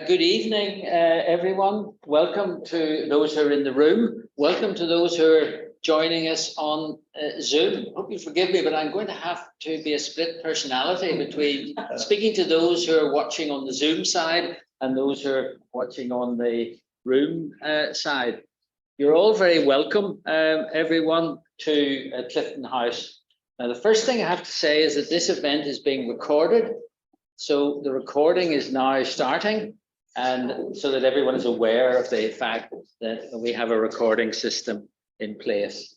Good evening, everyone. Welcome to those who are in the room. Welcome to those who are joining us on Zoom. Hope you forgive me, but I'm going to have to be a split personality between speaking to those who are watching on the Zoom side and those who are watching on the room side. You're all very welcome, everyone, to Clifton House. Now, the first thing I have to say is that this event is being recorded. So the recording is now starting, and so that everyone is aware of the fact that we have a recording system in place.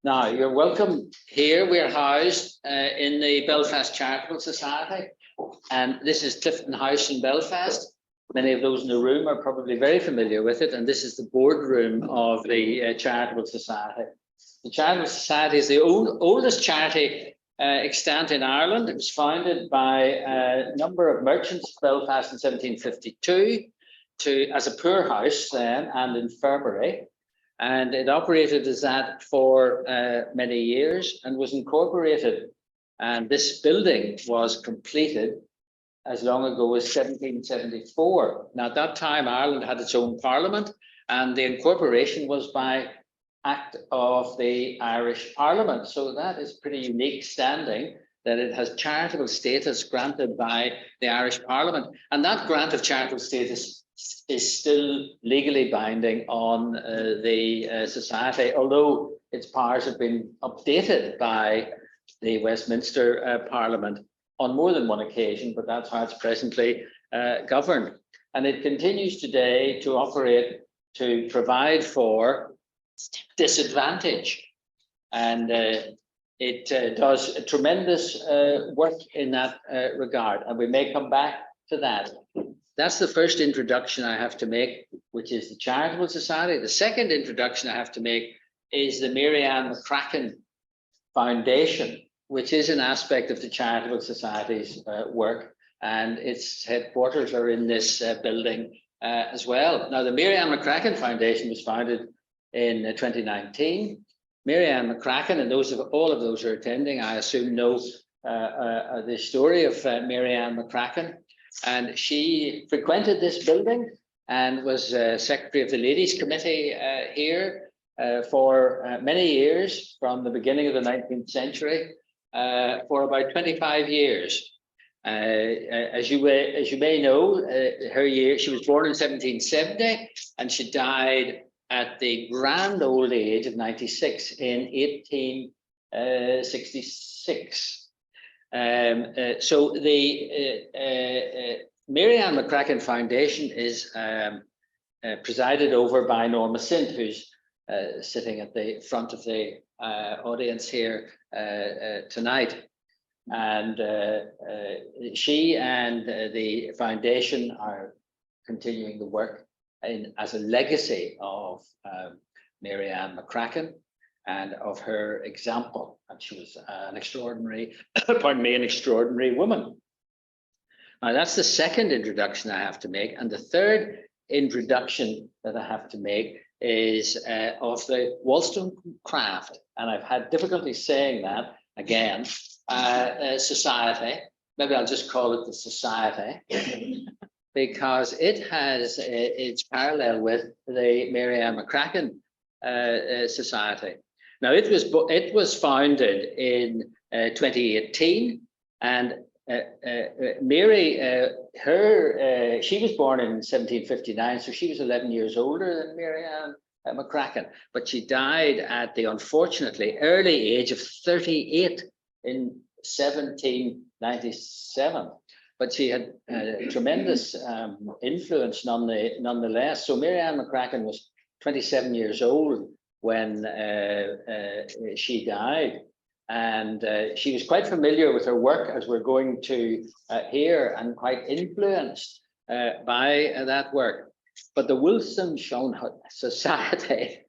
Now, you're welcome here. We are housed in the Belfast Charitable Society, and this is Clifton House in Belfast. Many of those in the room are probably very familiar with it, and this is the boardroom of the Charitable Society. The Charitable Society is the oldest charity extant in Ireland. It was founded by a number of merchants of Belfast in 1752 as a poorhouse then and infirmary. And it operated as that for many years and was incorporated. And this building was completed as long ago as 1774. Now, at that time, Ireland had its own parliament, and the incorporation was by Act of the Irish Parliament. So that is pretty unique standing, that it has charitable status granted by the Irish Parliament. And that grant of charitable status is still legally binding on the society, although its powers have been updated by the Westminster Parliament on more than one occasion, but that's how it's presently governed. And it continues today to operate to provide for disadvantage, and it does a tremendous work in that regard, and we may come back to that. That's the first introduction I have to make, which is the Charitable Society. The second introduction I have to make is the Mary Ann McCracken Foundation, which is an aspect of the Charitable Society's work, and its headquarters are in this building as well. Now, the Mary Ann McCracken Foundation was founded in 2019. Mary Ann McCracken, and all of those who are attending, I assume, know the story of Mary Ann McCracken. And she frequented this building and was secretary of the Ladies' Committee here for many years, from the beginning of the 19th century, for about 25 years. As you may know, she was born in 1770, and she died at the grand old age of 96 in 1866. So the Mary Ann McCracken Foundation is presided over by Norma Sint, who's sitting at the front of the audience here tonight. And she and the foundation are continuing the work as a legacy of Mary Ann McCracken and of her example. And she was an extraordinary, an extraordinary woman. Now, that's the second introduction I have to make. And the third introduction that I have to make is of the Wollstonecraft. And I've had difficulty saying that again, society. Maybe I'll just call it the Society. Because it has its parallel with the Mary Ann McCracken Society. Now, it was founded in 2018, and Mary, she was born in 1759, so she was 11 years older than Mary Ann McCracken, but she died at the unfortunately early age of 38 in 1797. But she had tremendous influence nonetheless. So Mary Ann McCracken was 27 years old when she died. And she was quite familiar with her work, as we're going to hear, and quite influenced by that work. But the Wollstonecraft Society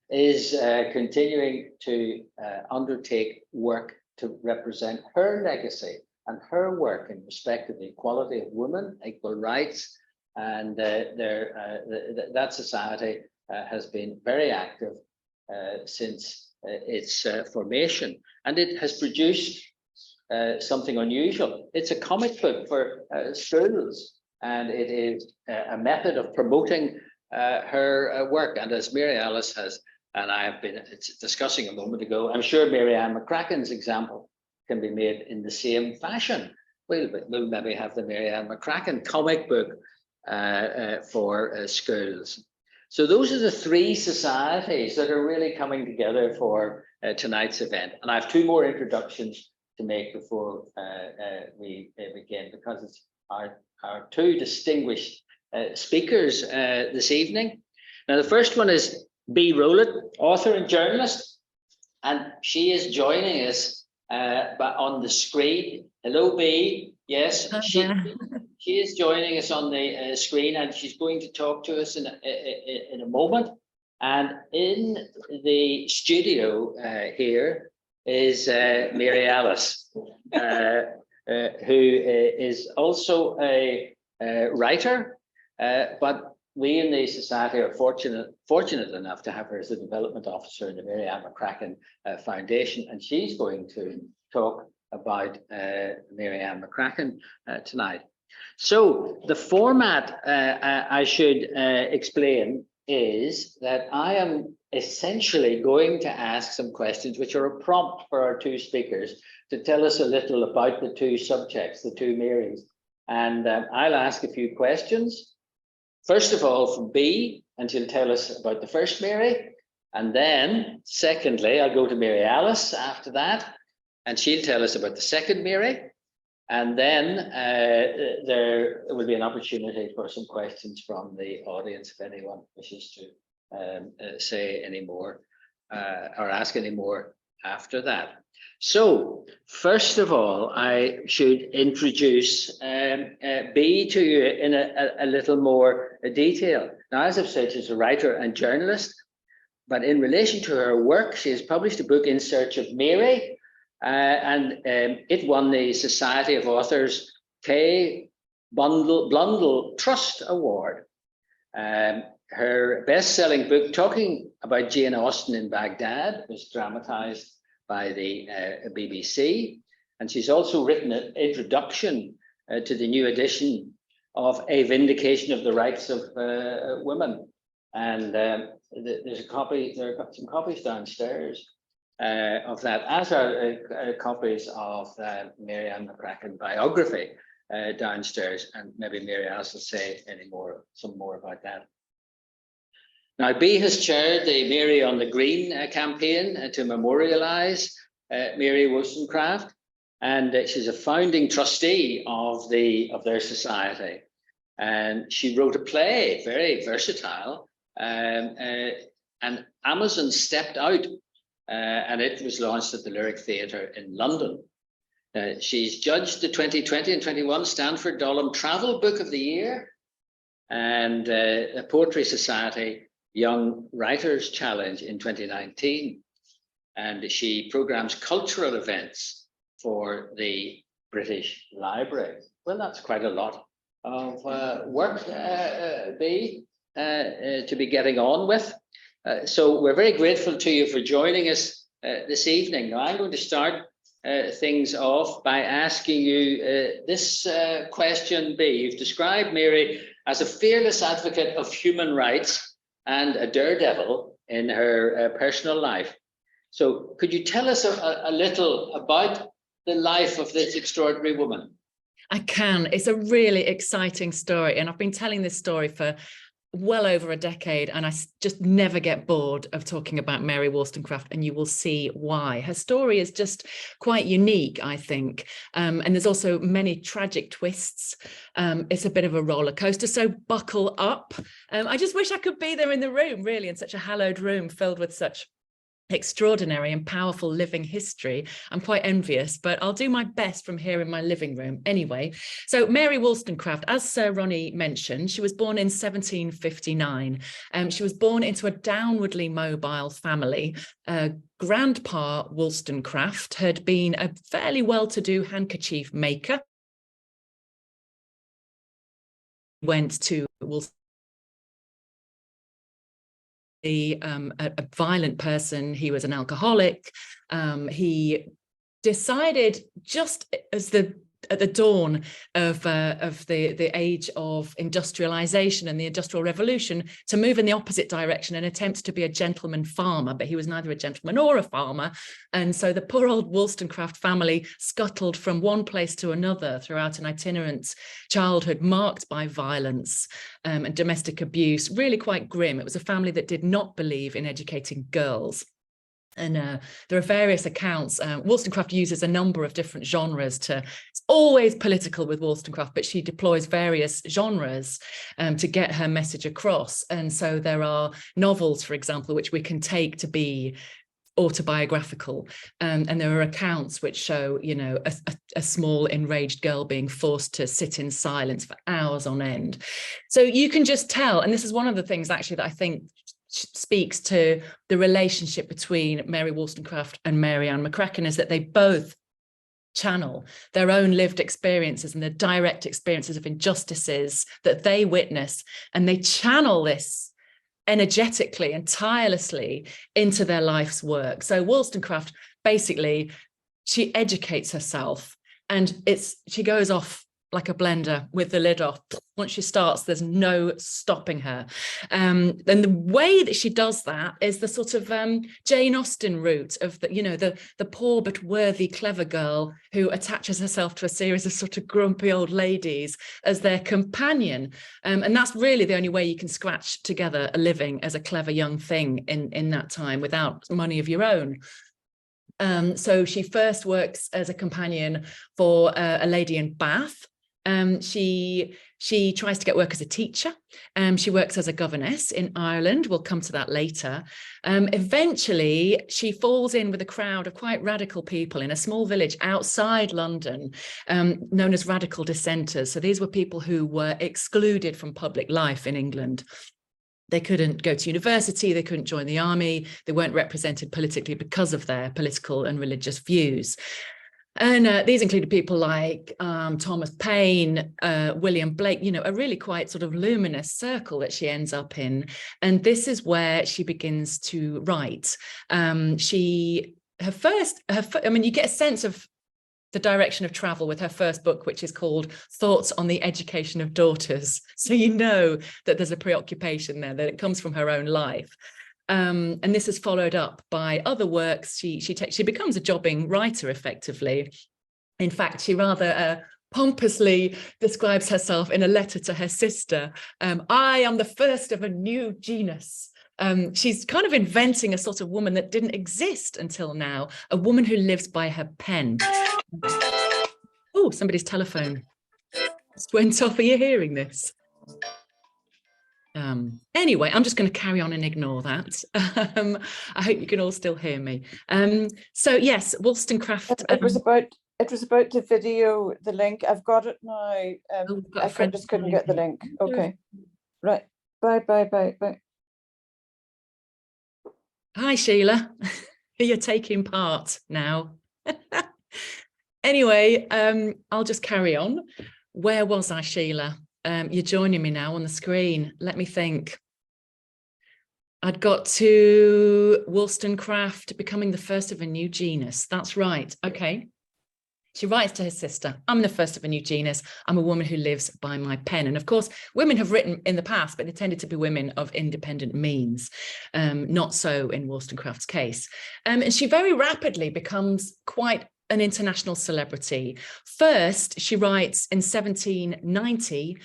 is continuing to undertake work to represent her legacy and her work in respect of the equality of women, equal rights, and that society has been very active since its formation, and it has produced something unusual. It's a comic book for schools, and it is a method of promoting her work. And as Mary Alice has, and I have been discussing a moment ago, I'm sure Mary Ann McCracken's example can be made in the same fashion. We'll maybe have the Mary Ann McCracken comic book for schools. So those are the three societies that are really coming together for tonight's event. And I have two more introductions to make before we begin, because it's our two distinguished speakers this evening. Now, the first one is Bee Rowlatt, author and journalist, and she is joining us on the screen. Hello, Bee. Yes, she is joining us on the screen, and she's going to talk to us in a moment. And in the studio here is Mary Alice, who is also a writer, but we in the Society are fortunate enough to have her as the development officer in the Mary Ann McCracken Foundation, and she's going to talk about Mary Ann McCracken tonight. So the format I should explain is that I am essentially going to ask some questions which are a prompt for our two speakers to tell us a little about the two subjects, the two Marys. And I'll ask a few questions. First of all, from Bee, and she'll tell us about the first Mary. And then, secondly, I'll go to Mary Alice after that, and she'll tell us about the second Mary. And then there will be an opportunity for some questions from the audience if anyone wishes to say any more or ask any more after that. So, first of all, I should introduce Bee to you in a little more detail. Now, as I've said, she's a writer and journalist, but in relation to her work, she has published a book, In Search of Mary, and it won the Society of Authors K. Blundell Trust Award. Her best-selling book, talking about Jane Austen in Baghdad, was dramatized by the BBC, and she's also written an introduction to the new edition of A Vindication of the Rights of Women, and there's a copy. There are some copies downstairs of that, as are copies of Mary Ann McCracken biography downstairs, and maybe Mary Alice will say some more about that. Now, Bee has chaired the Mary on the Green campaign to memorialise Mary Wollstonecraft, and she's a founding trustee of their society. And she wrote a play, very versatile, and Amazon stepped out, and it was launched at the Lyric Theatre in London. She's judged the 2020 and 21 Stanford Dollum Travel Book of the Year, and the Poetry Society Young Writers Challenge in 2019, and she programs cultural events for the British Library. Well, that's quite a lot of work, Bee, to be getting on with. So we're very grateful to you for joining us this evening. Now, I'm going to start things off by asking you this question, Bee. You've described Mary as a fearless advocate of human rights and a daredevil in her personal life. So could you tell us a little about the life of this extraordinary woman? I can. It's a really exciting story, and I've been telling this story for well over a decade, and I just never get bored of talking about Mary Wollstonecraft, and you will see why. Her story is just quite unique, I think, and there's also many tragic twists. It's a bit of a roller coaster, so buckle up. I just wish I could be there in the room, really, in such a hallowed room filled with such extraordinary and powerful living history. I'm quite envious, but I'll do my best from here in my living room anyway. So Mary Wollstonecraft, as Sir Ronnie mentioned, she was born in 1759. She was born into a downwardly mobile family. Grandpa Wollstonecraft had been a fairly well-to-do handkerchief maker. Went to Wollstonecraft, a violent person. He was an alcoholic. He decided, just as the at the dawn of the age of industrialization and the Industrial Revolution, to move in the opposite direction and attempt to be a gentleman farmer, but he was neither a gentleman or a farmer. And so the poor old Wollstonecraft family scuttled from one place to another throughout an itinerant childhood marked by violence and domestic abuse, really quite grim. It was a family that did not believe in educating girls. And there are various accounts. Wollstonecraft uses a number of different genres it's always political with Wollstonecraft, but she deploys various genres to get her message across. And so there are novels, for example, which we can take to be autobiographical, and there are accounts which show, you know, a small enraged girl being forced to sit in silence for hours on end. So you can just tell, and this is one of the things actually that I think speaks to the relationship between Mary Wollstonecraft and Mary Ann McCracken, is that they both channel their own lived experiences and the direct experiences of injustices that they witness, and they channel this energetically and tirelessly into their life's work. So Wollstonecraft, basically, she educates herself, and she goes off like a blender with the lid off. Once she starts, there's no stopping her. And the way that she does that is the sort of Jane Austen route of the poor but worthy clever girl who attaches herself to a series of sort of grumpy old ladies as their companion. And that's really the only way you can scratch together a living as a clever young thing in that time without money of your own. So she first works as a companion for a lady in Bath. She tries to get work as a teacher. She works as a governess in Ireland. We'll come to that later. Eventually, she falls in with a crowd of quite radical people in a small village outside London, known as radical dissenters. So these were people who were excluded from public life in England. They couldn't go to university, they couldn't join the army, they weren't represented politically because of their political and religious views. And these included people like Thomas Paine, William Blake, you know, a really quite sort of luminous circle that she ends up in. And this is where she begins to write. I mean, you get a sense of the direction of travel with her first book, which is called Thoughts on the Education of Daughters. So you know that there's a preoccupation there, that it comes from her own life. And this is followed up by other works. She becomes a jobbing writer, effectively. In fact, she rather pompously describes herself in a letter to her sister. I am the first of a new genus. She's kind of inventing a sort of woman that didn't exist until now, a woman who lives by her pen. Oh, somebody's telephone just went off. Are you hearing this? Anyway, I'm just going to carry on and ignore that. I hope you can all still hear me. So yes, Wollstonecraft. It was about the video, the link. I've got it now. I just couldn't get the link. Okay, right. Bye. Hi, Sheila. You're taking part now. Anyway, I'll just carry on. Where was I, Sheila? You're joining me now on the screen. Let me think. I'd got to Wollstonecraft becoming the first of a new genus. That's right. Okay. She writes to her sister, I'm the first of a new genus. I'm a woman who lives by my pen. And of course, women have written in the past, but they tended to be women of independent means. Not so in Wollstonecraft's case. And she very rapidly becomes quite an international celebrity. First, she writes in 1790,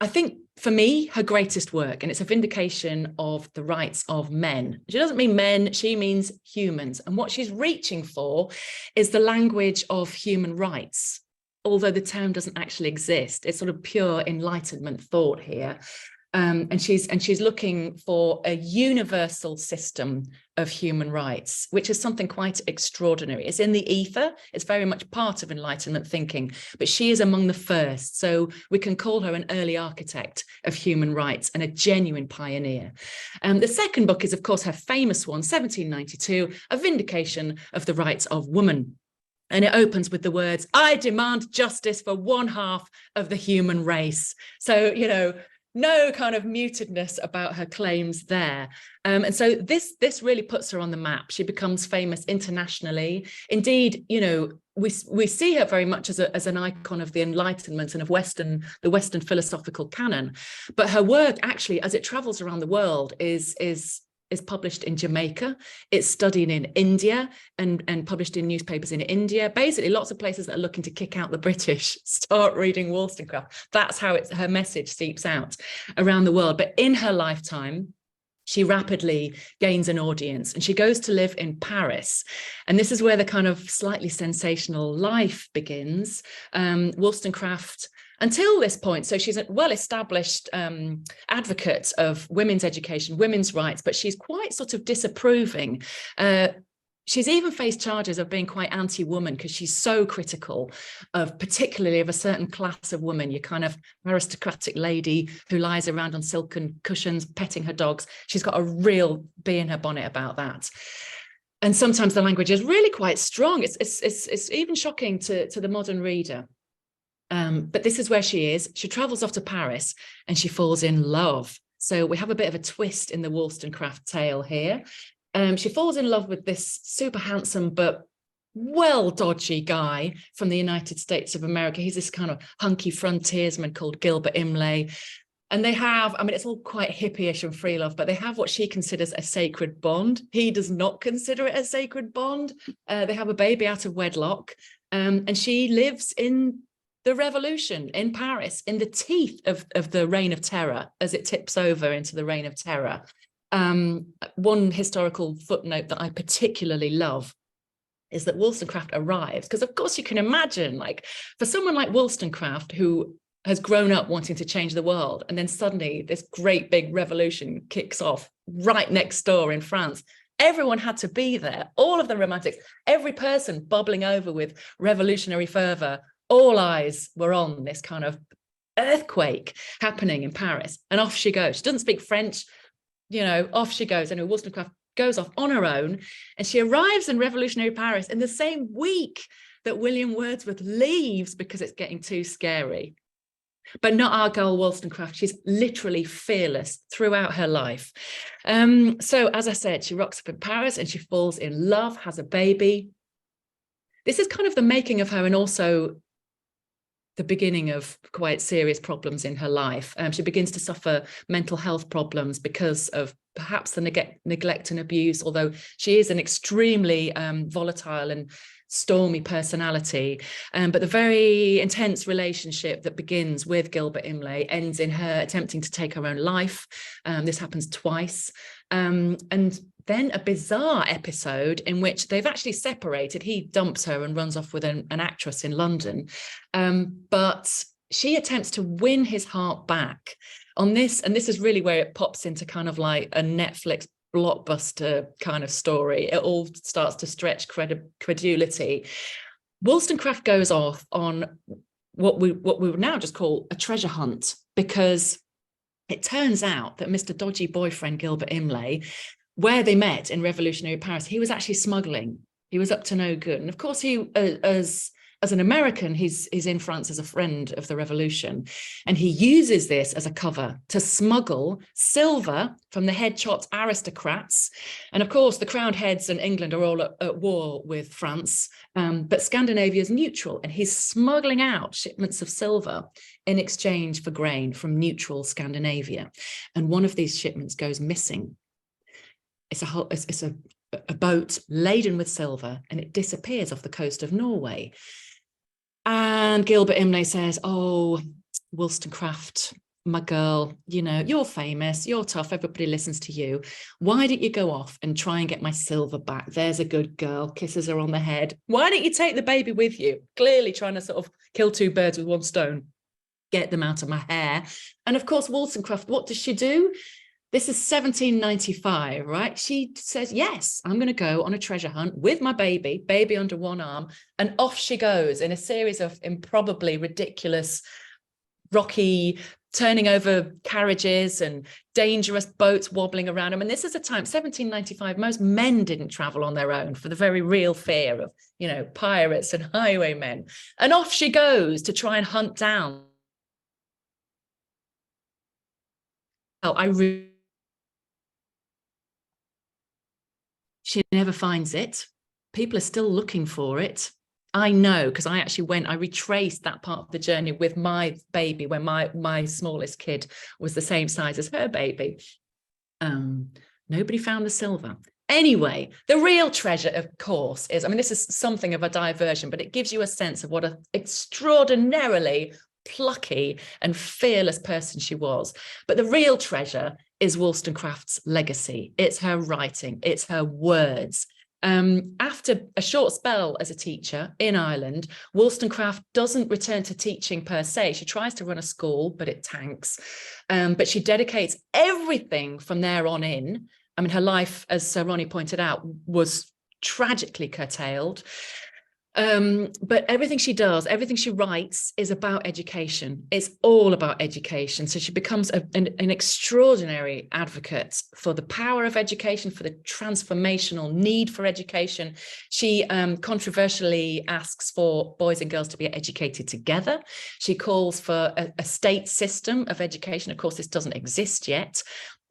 I think for me, her greatest work, and it's a vindication of the rights of men. She doesn't mean men, she means humans. And what she's reaching for is the language of human rights, although the term doesn't actually exist. It's sort of pure Enlightenment thought here. And she's looking for a universal system of human rights, which is something quite extraordinary. It's in the ether. It's very much part of Enlightenment thinking, but she is among the first. So we can call her an early architect of human rights and a genuine pioneer. The second book is, of course, her famous one, 1792, A Vindication of the Rights of Woman. And it opens with the words, I demand justice for one half of the human race. So, you know, no kind of mutedness about her claims there. And so this really puts her on the map. She becomes famous internationally. Indeed, you know, we see her very much as an icon of the Enlightenment and of the Western philosophical canon. But her work actually, as it travels around the world, is published in Jamaica. It's studied in India and published in newspapers in India. Basically, lots of places that are looking to kick out the British start reading Wollstonecraft. That's how her message seeps out around the world. But in her lifetime, she rapidly gains an audience and she goes to live in Paris. And this is where the kind of slightly sensational life begins. Wollstonecraft, until this point, so she's a well-established advocate of women's education, women's rights, but she's quite sort of disapproving. She's even faced charges of being quite anti-woman because she's so critical of, particularly of a certain class of woman, your kind of aristocratic lady who lies around on silken cushions, petting her dogs. She's got a real bee in her bonnet about that. And sometimes the language is really quite strong. It's even shocking to the modern reader. But this is where she is. She travels off to Paris and she falls in love. So we have a bit of a twist in the Wollstonecraft tale here. She falls in love with this super handsome but well dodgy guy from the United States of America. He's this kind of hunky frontiersman called Gilbert Imlay. And they have, I mean, it's all quite hippie-ish and free love, but they have what she considers a sacred bond. He does not consider it a sacred bond. They have a baby out of wedlock. And she lives in the revolution in Paris, in the teeth of the Reign of Terror, as it tips over into the Reign of Terror. One historical footnote that I particularly love is that Wollstonecraft arrives, because of course you can imagine, like, for someone like Wollstonecraft, who has grown up wanting to change the world, and then suddenly this great big revolution kicks off right next door in France. Everyone had to be there, all of the romantics, every person bubbling over with revolutionary fervor. All eyes were on this kind of earthquake happening in Paris, and off she goes. She doesn't speak French, you know, off she goes. And Wollstonecraft goes off on her own, and she arrives in revolutionary Paris in the same week that William Wordsworth leaves because it's getting too scary. But not our girl Wollstonecraft. She's literally fearless throughout her life. So as I said, she rocks up in Paris and she falls in love, has a baby. This is kind of the making of her, and also the beginning of quite serious problems in her life. She begins to suffer mental health problems because of perhaps the neglect and abuse, although she is an extremely volatile and stormy personality. But the very intense relationship that begins with Gilbert Imlay ends in her attempting to take her own life. This happens twice. And then a bizarre episode in which they've actually separated. He dumps her and runs off with an actress in London. But she attempts to win his heart back on this. And this is really where it pops into kind of like a Netflix blockbuster kind of story. It all starts to stretch credulity. Wollstonecraft goes off on what we would now just call a treasure hunt, because it turns out that Mr. Dodgy boyfriend Gilbert Imlay, where they met in revolutionary Paris, he was actually smuggling. He was up to no good. And of course, he, as an American, he's in France as a friend of the revolution. And he uses this as a cover to smuggle silver from the head-chopped aristocrats. And of course, the crowned heads in England are all at war with France, but Scandinavia is neutral. And he's smuggling out shipments of silver in exchange for grain from neutral Scandinavia. And one of these shipments goes missing. It's a boat laden with silver, and it disappears off the coast of Norway. And Gilbert Imlay says, "Oh, Wollstonecraft, my girl, you know, you're famous, you're tough, everybody listens to you. Why don't you go off and try and get my silver back? There's a good girl," kisses her on the head. "Why don't you take the baby with you?" Clearly trying to sort of kill two birds with one stone. "Get them out of my hair." And of course, Wollstonecraft, what does she do? This is 1795, right? She says, "Yes, I'm going to go on a treasure hunt with my baby under one arm." And off she goes in a series of improbably ridiculous, rocky, turning over carriages and dangerous boats wobbling around them. And this is a time, 1795, most men didn't travel on their own for the very real fear of, you know, pirates and highwaymen. And off she goes to try and hunt down She never finds it. People are still looking for it. I know, because I actually I retraced that part of the journey with my baby when my smallest kid was the same size as her baby. Nobody found the silver. Anyway, the real treasure, of course, is, I mean, this is something of a diversion, but it gives you a sense of what an extraordinarily plucky and fearless person she was. But the real treasure is Wollstonecraft's legacy. It's her writing, it's her words. After a short spell as a teacher in Ireland, Wollstonecraft doesn't return to teaching per se. She tries to run a school, but it tanks. But she dedicates everything from there on in. I mean, her life, as Sir Ronnie pointed out, was tragically curtailed. But everything she does, everything she writes is about education. It's all about education. So she becomes an extraordinary advocate for the power of education, for the transformational need for education. She controversially asks for boys and girls to be educated together. She calls for a state system of education. Of course, this doesn't exist yet,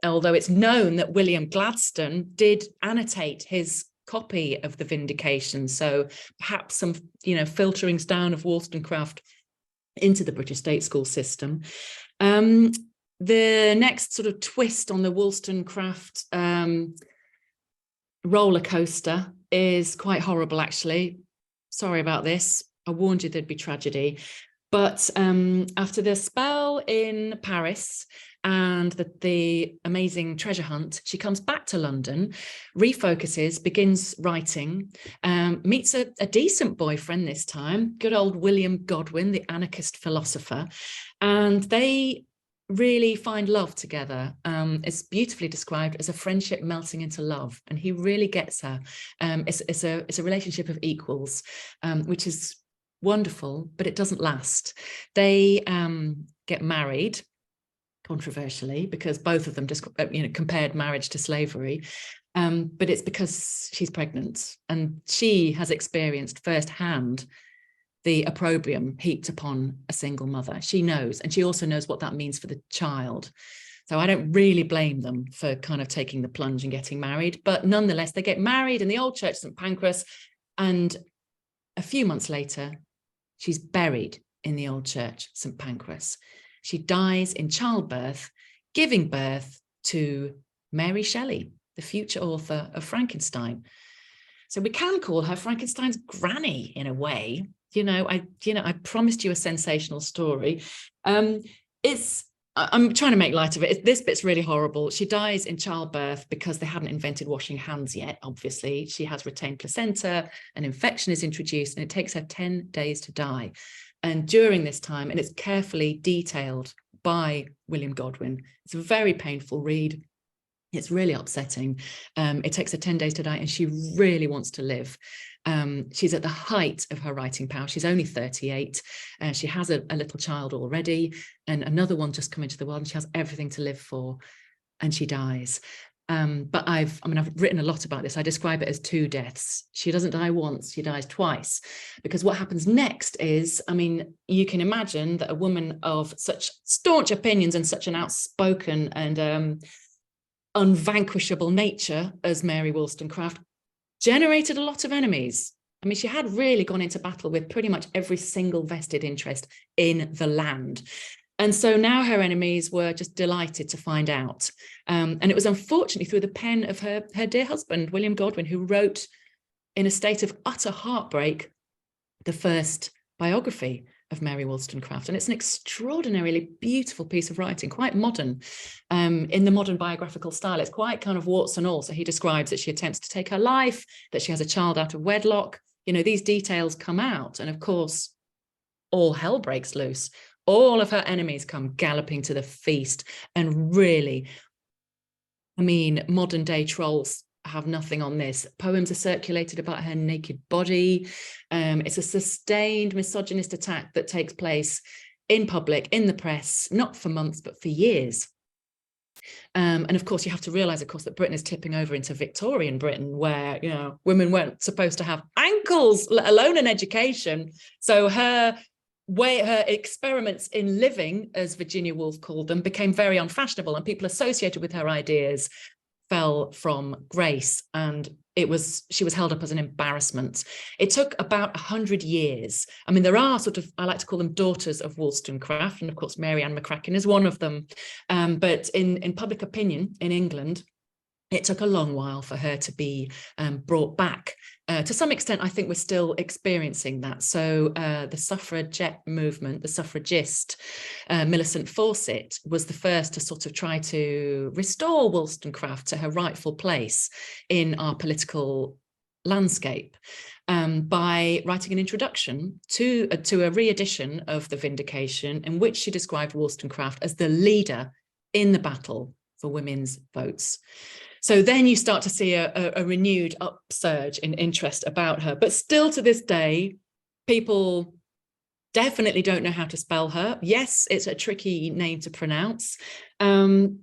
although it's known that William Gladstone did annotate his copy of the Vindication, so perhaps some filterings down of Wollstonecraft into the British state school system. The next sort of twist on the Wollstonecraft roller coaster is quite horrible, actually. Sorry about this. I warned you there'd be tragedy. But after the spell in Paris and the amazing treasure hunt, she comes back to London, refocuses, begins writing, meets a decent boyfriend this time, good old William Godwin, the anarchist philosopher, and they really find love together. It's beautifully described as a friendship melting into love, and he really gets her. It's a relationship of equals, which is wonderful, but it doesn't last. They get married, controversially, because both of them just compared marriage to slavery, but it's because she's pregnant and she has experienced firsthand the opprobrium heaped upon a single mother. She knows, and she also knows what that means for the child. So I don't really blame them for kind of taking the plunge and getting married, but nonetheless, they get married in the old church St. Pancras, and a few months later, she's buried in the old church St. Pancras. She dies in childbirth, giving birth to Mary Shelley, the future author of Frankenstein. So we can call her Frankenstein's granny in a way. I promised you a sensational story. I'm trying to make light of it. This bit's really horrible. She dies in childbirth because they hadn't invented washing hands yet, obviously. She has retained placenta, an infection is introduced, and it takes her 10 days to die. And during this time, and it's carefully detailed by William Godwin, it's a very painful read. It's really upsetting. It takes her 10 days to die, and she really wants to live. She's at the height of her writing power. She's only 38. She has a little child already, and another one just come into the world, and she has everything to live for, and she dies. But I've written a lot about this. I describe it as two deaths. She doesn't die once, she dies twice. Because what happens next is, you can imagine that a woman of such staunch opinions and such an outspoken and unvanquishable nature as Mary Wollstonecraft generated a lot of enemies. She had really gone into battle with pretty much every single vested interest in the land. And so now her enemies were just delighted to find out. And it was unfortunately through the pen of her dear husband, William Godwin, who wrote, in a state of utter heartbreak, the first biography of Mary Wollstonecraft. And it's an extraordinarily beautiful piece of writing, quite modern, in the modern biographical style. It's quite kind of warts and all. So he describes that she attempts to take her life, that she has a child out of wedlock. These details come out. And of course, all hell breaks loose. All of her enemies come galloping to the feast. And really, modern day trolls have nothing on this. Poems are circulated about her naked body. It's a sustained misogynist attack that takes place in public, in the press, not for months, but for years. And of course, you have to realize, of course, that Britain is tipping over into Victorian Britain, where, women weren't supposed to have ankles, let alone an education. So her her experiments in living, as Virginia Woolf called them, became very unfashionable, and people associated with her ideas fell from grace, and she was held up as an embarrassment. It took about 100 years. I mean, there are sort of, I like to call them daughters of Wollstonecraft, and of course Mary Ann McCracken is one of them. But in public opinion in England, it took a long while for her to be brought back. To some extent, I think we're still experiencing that. So the suffragette movement, the suffragist, Millicent Fawcett, was the first to sort of try to restore Wollstonecraft to her rightful place in our political landscape by writing an introduction to a re-edition of The Vindication, in which she described Wollstonecraft as the leader in the battle for women's votes. So then you start to see a renewed upsurge in interest about her. But still to this day, people definitely don't know how to spell her. Yes, it's a tricky name to pronounce. And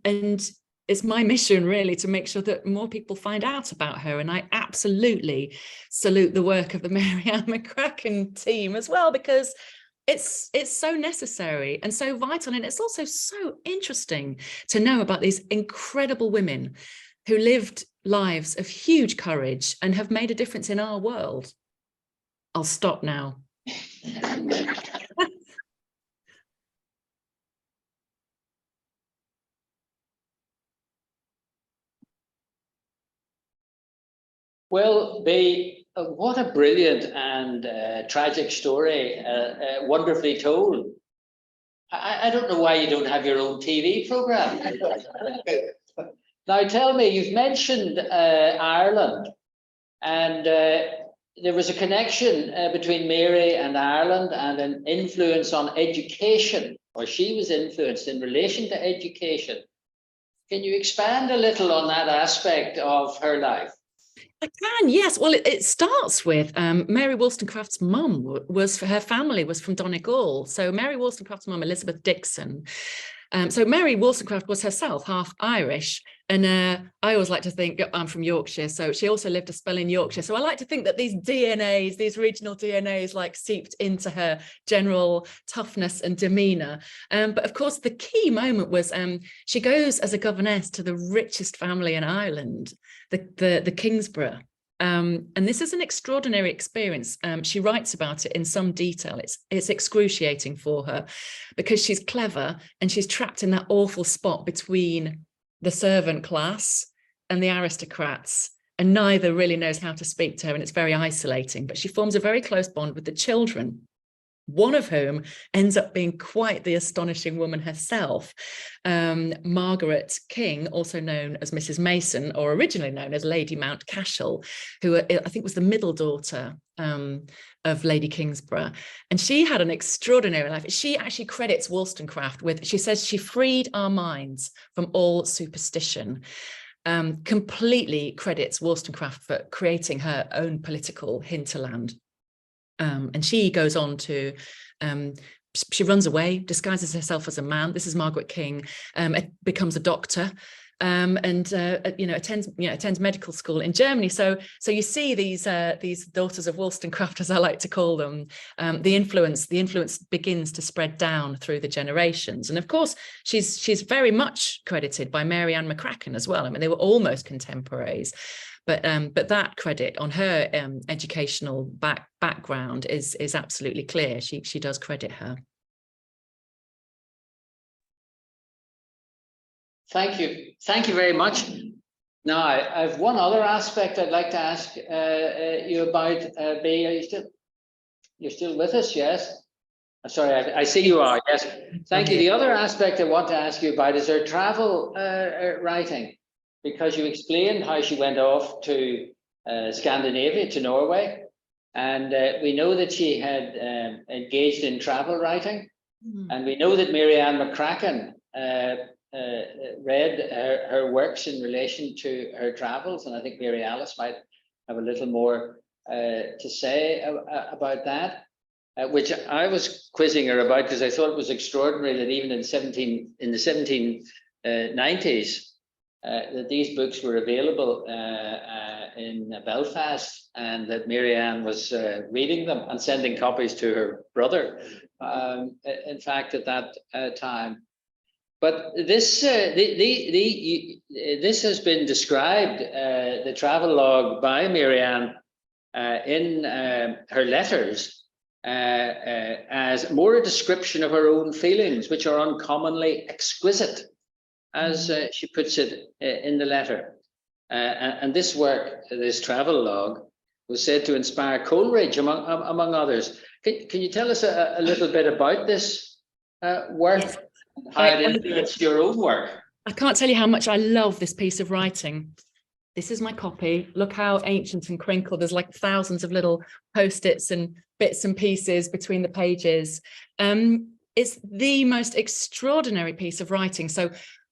it's my mission really to make sure that more people find out about her. And I absolutely salute the work of the Mary Ann McCracken team as well, because it's so necessary and so vital. And it's also so interesting to know about these incredible women who lived lives of huge courage and have made a difference in our world. I'll stop now. Well, Bee, what a brilliant and tragic story, wonderfully told. I don't know why you don't have your own TV program. Now, tell me, you've mentioned Ireland, and there was a connection between Mary and Ireland and an influence on education, or she was influenced in relation to education. Can you expand a little on that aspect of her life? I can, yes. Well, it starts with Mary Wollstonecraft's mum her family was from Donegal. So Mary Wollstonecraft's mum, Elizabeth Dixon. So Mary Wollstonecraft was herself half Irish. And I always like to think, I'm from Yorkshire, so she also lived a spell in Yorkshire. So I like to think that these DNAs, these regional DNAs, like seeped into her general toughness and demeanour. But of course, the key moment was she goes as a governess to the richest family in Ireland, the Kingsborough. And this is an extraordinary experience. She writes about it in some detail. It's excruciating for her because she's clever and she's trapped in that awful spot between the servant class and the aristocrats, and neither really knows how to speak to her, and it's very isolating. But she forms a very close bond with the children, one of whom ends up being quite the astonishing woman herself, Margaret King, also known as Mrs. Mason, or originally known as Lady Mountcashel, who I think was the middle daughter of Lady Kingsborough. And she had an extraordinary life. She actually credits Wollstonecraft with, she says she freed our minds from all superstition. Completely credits Wollstonecraft for creating her own political hinterland. And she goes on to, she runs away, disguises herself as a man. This is Margaret King, becomes a doctor, and attends medical school in Germany. So you see these daughters of Wollstonecraft, as I like to call them. The influence begins to spread down through the generations. And of course, she's very much credited by Mary Ann McCracken as well. I mean, they were almost contemporaries. But that credit on her educational background is absolutely clear. She does credit her. Thank you very much. Now I have one other aspect I'd like to ask you about. Bee, are you're still with us? Yes. I'm sorry, I see you are. Yes. Thank you. The other aspect I want to ask you about is her travel writing. Because you explained how she went off to Scandinavia, to Norway, and we know that she had engaged in travel writing, and we know that Mary Ann McCracken read her works in relation to her travels, and I think Mary Alice might have a little more to say about that, which I was quizzing her about because I thought it was extraordinary that even in the 1790s. that these books were available in Belfast, and that Mary Ann was reading them and sending copies to her brother, in fact, at that time. But this this has been described, the travel log by Mary Ann in her letters, as more a description of her own feelings, which are uncommonly exquisite, as she puts it in the letter. And this work, this travel log, was said to inspire Coleridge, among others. Can you tell us a little bit about this work? Yes. How it influenced your own work? I can't tell you how much I love this piece of writing. This is my copy. Look how ancient and crinkled. There's like thousands of little post-its and bits and pieces between the pages. It's the most extraordinary piece of writing. So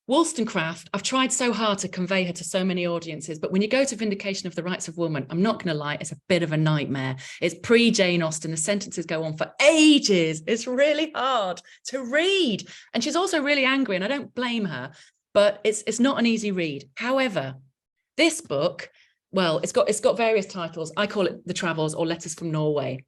Wollstonecraft, I've tried so hard to convey her to so many audiences, but when you go to Vindication of the Rights of Woman, I'm not going to lie, it's a bit of a nightmare. It's pre-Jane Austen. The sentences go on for ages. It's really hard to read. And she's also really angry, and I don't blame her, but it's not an easy read. However, this book, well, it's got various titles. I call it The Travels or Letters from Norway.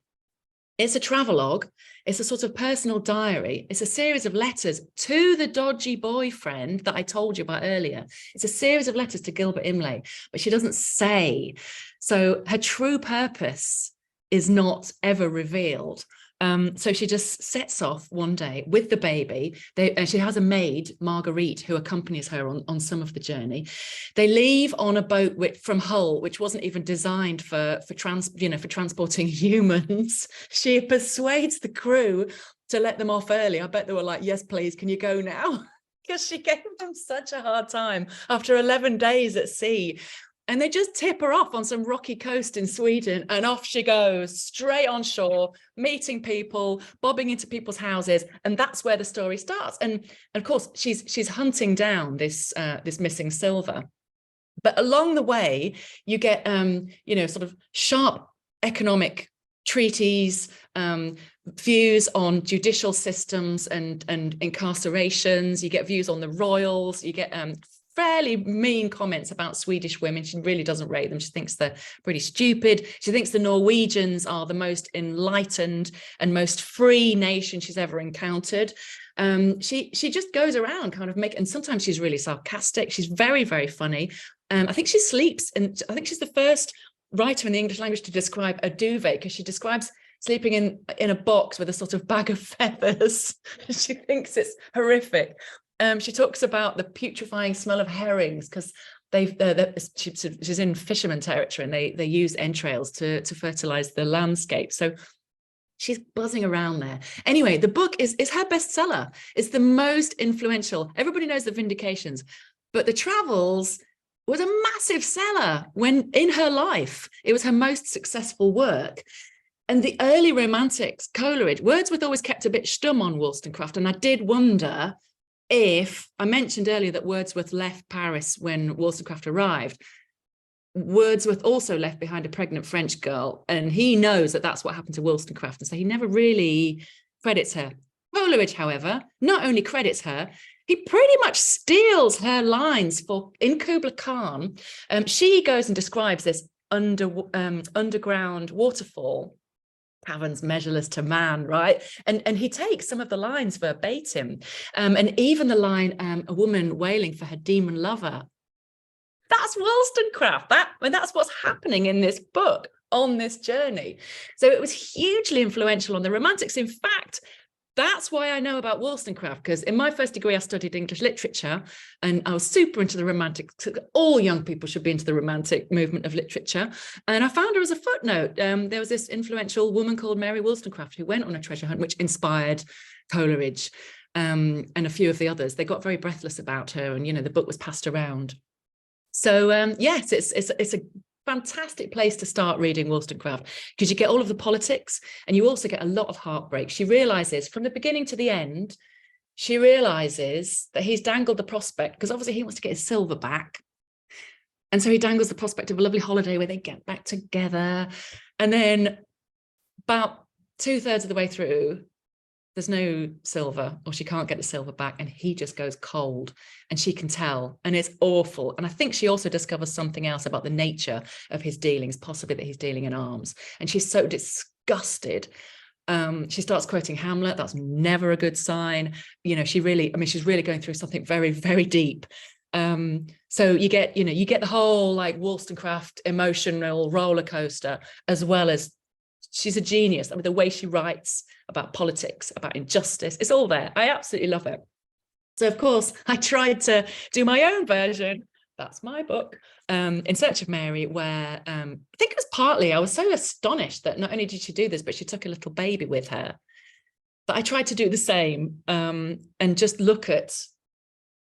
It's a travelogue. It's a sort of personal diary. It's a series of letters to the dodgy boyfriend that I told you about earlier. It's a series of letters to Gilbert Imlay, but she doesn't say. So her true purpose is not ever revealed. So she just sets off one day with the baby. She has a maid, Marguerite, who accompanies her on some of the journey. They leave on a boat from Hull, which wasn't even designed for transporting humans. She persuades the crew to let them off early. I bet they were like, yes, please, can you go now? Because she gave them such a hard time after 11 days at sea. And they just tip her off on some rocky coast in Sweden, and off she goes, straight on shore, meeting people, bobbing into people's houses, and that's where the story starts. And of course, she's hunting down this missing silver. But along the way, you get sort of sharp economic treaties, views on judicial systems and incarcerations. You get views on the royals. You get fairly mean comments about Swedish women. She really doesn't rate them. She thinks they're pretty stupid. She thinks the Norwegians are the most enlightened and most free nation she's ever encountered. She just goes around kind of and sometimes she's really sarcastic. She's very, very funny. I think she sleeps, and I think she's the first writer in the English language to describe a duvet, because she describes sleeping in a box with a sort of bag of feathers. She thinks it's horrific. She talks about the putrefying smell of herrings, because she's in fisherman territory, and they use entrails to fertilize the landscape. So she's buzzing around there. Anyway, the book is her bestseller. It's the most influential. Everybody knows the Vindications, but The Travels was a massive seller when in her life. It was her most successful work. And the early romantics, Coleridge, Wordsworth always kept a bit stum on Wollstonecraft, and I did wonder if, I mentioned earlier that Wordsworth left Paris when Wollstonecraft arrived. Wordsworth also left behind a pregnant French girl, and he knows that that's what happened to Wollstonecraft, and so he never really credits her. Coleridge, however, not only credits her, he pretty much steals her lines in Kubla Khan. She goes and describes this underground waterfall, caverns measureless to man, right? And he takes some of the lines verbatim. And even the line, a woman wailing for her demon lover. That's Wollstonecraft. That's what's happening in this book on this journey. So it was hugely influential on the Romantics. In fact, that's why I know about Wollstonecraft, because in my first degree, I studied English literature, and I was super into the Romantics. All young people should be into the Romantic movement of literature. And I found her as a footnote. There was this influential woman called Mary Wollstonecraft who went on a treasure hunt, which inspired Coleridge and a few of the others. They got very breathless about her, and, the book was passed around. So, yes, it's a fantastic place to start reading Wollstonecraft, because you get all of the politics, and you also get a lot of heartbreak. She realizes from the beginning to the end, she realizes that he's dangled the prospect, because obviously he wants to get his silver back. And so he dangles the prospect of a lovely holiday where they get back together. And then about 2/3 of the way through, there's no silver, or she can't get the silver back, and he just goes cold, and she can tell, and it's awful. And I think she also discovers something else about the nature of his dealings, possibly that he's dealing in arms, and she's so disgusted. She starts quoting Hamlet. That's never a good sign. You know, she's really going through something very, very deep. So you get the whole like Wollstonecraft emotional roller coaster, as well as she's a genius. I mean, the way she writes about politics, about injustice, it's all there. I absolutely love it. So of course I tried to do my own version. That's my book, In Search of Mary, where I think it was partly, I was so astonished that not only did she do this, but she took a little baby with her. But I tried to do the same, and just look at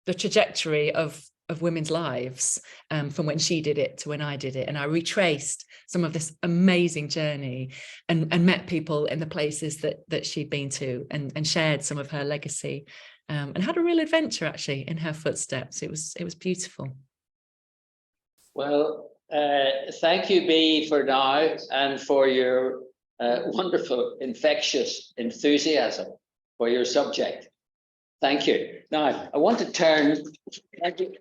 the trajectory of women's lives, from when she did it to when I did it. And I retraced some of this amazing journey, and met people in the places that she'd been to, and shared some of her legacy, and had a real adventure actually in her footsteps. It was beautiful. Well, thank you, Bee, for now, and for your wonderful, infectious enthusiasm for your subject. Thank you. Now, I want to turn. Thank you.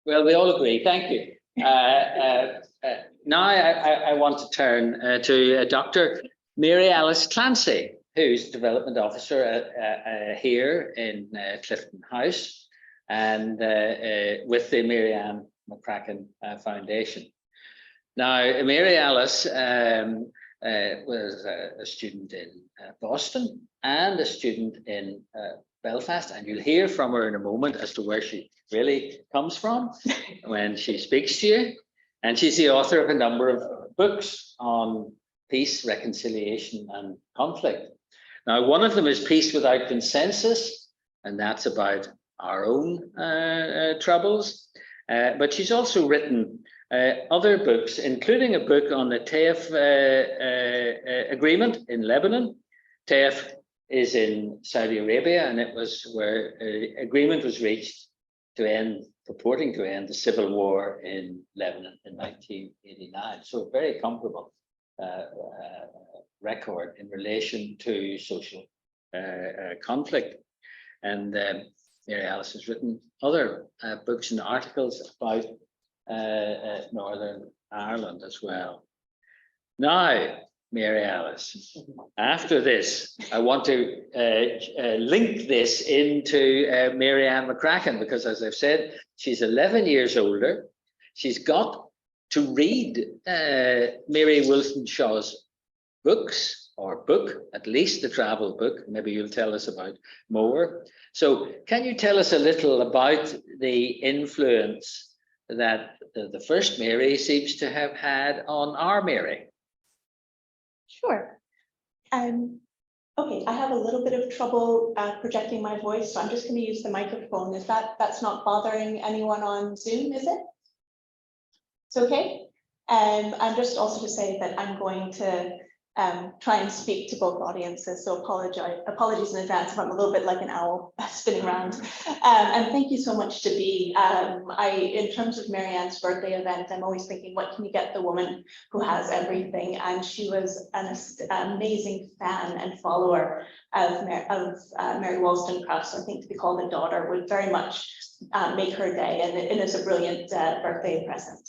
Well, we all agree. Thank you. Now, I want to turn to Dr. Mary Alice Clancy, who's Development Officer here in Clifton House, and with the Mary Ann McCracken Foundation. Now, Mary Alice was a student in Boston and a student in Belfast, and you'll hear from her in a moment as to where she really comes from when she speaks to you. And she's the author of a number of books on peace, reconciliation, and conflict. Now, one of them is Peace Without Consensus, and that's about our own troubles. But she's also written other books, including a book on the Taif agreement in Lebanon. Taif is in Saudi Arabia, and it was where an agreement was reached to end, purporting to end the civil war in Lebanon in 1989. So a very comparable record in relation to social conflict. And Mary Alice has written other books and articles about Northern Ireland as well. Now, Mary Alice, after this, I want to link this into Mary Ann McCracken, because as I've said, she's 11 years older. She's got to read Mary Wollstoneshaw's books, or book, at least the travel book. Maybe you'll tell us about more. So can you tell us a little about the influence that the first Mary seems to have had on our Mary? Sure. Okay, I have a little bit of trouble projecting my voice, so I'm just going to use the microphone. That's not bothering anyone on Zoom, is it? It's okay. I'm just also to say that I'm going to try and speak to both audiences, so apologies in advance if I'm a little bit like an owl spinning around. And thank you so much to Bee. In terms of Mary Ann's birthday event, I'm always thinking, what can you get the woman who has everything? And she was an amazing fan and follower of Mary Wollstonecraft. So I think to be called a daughter would very much make her day, and it is a brilliant birthday present.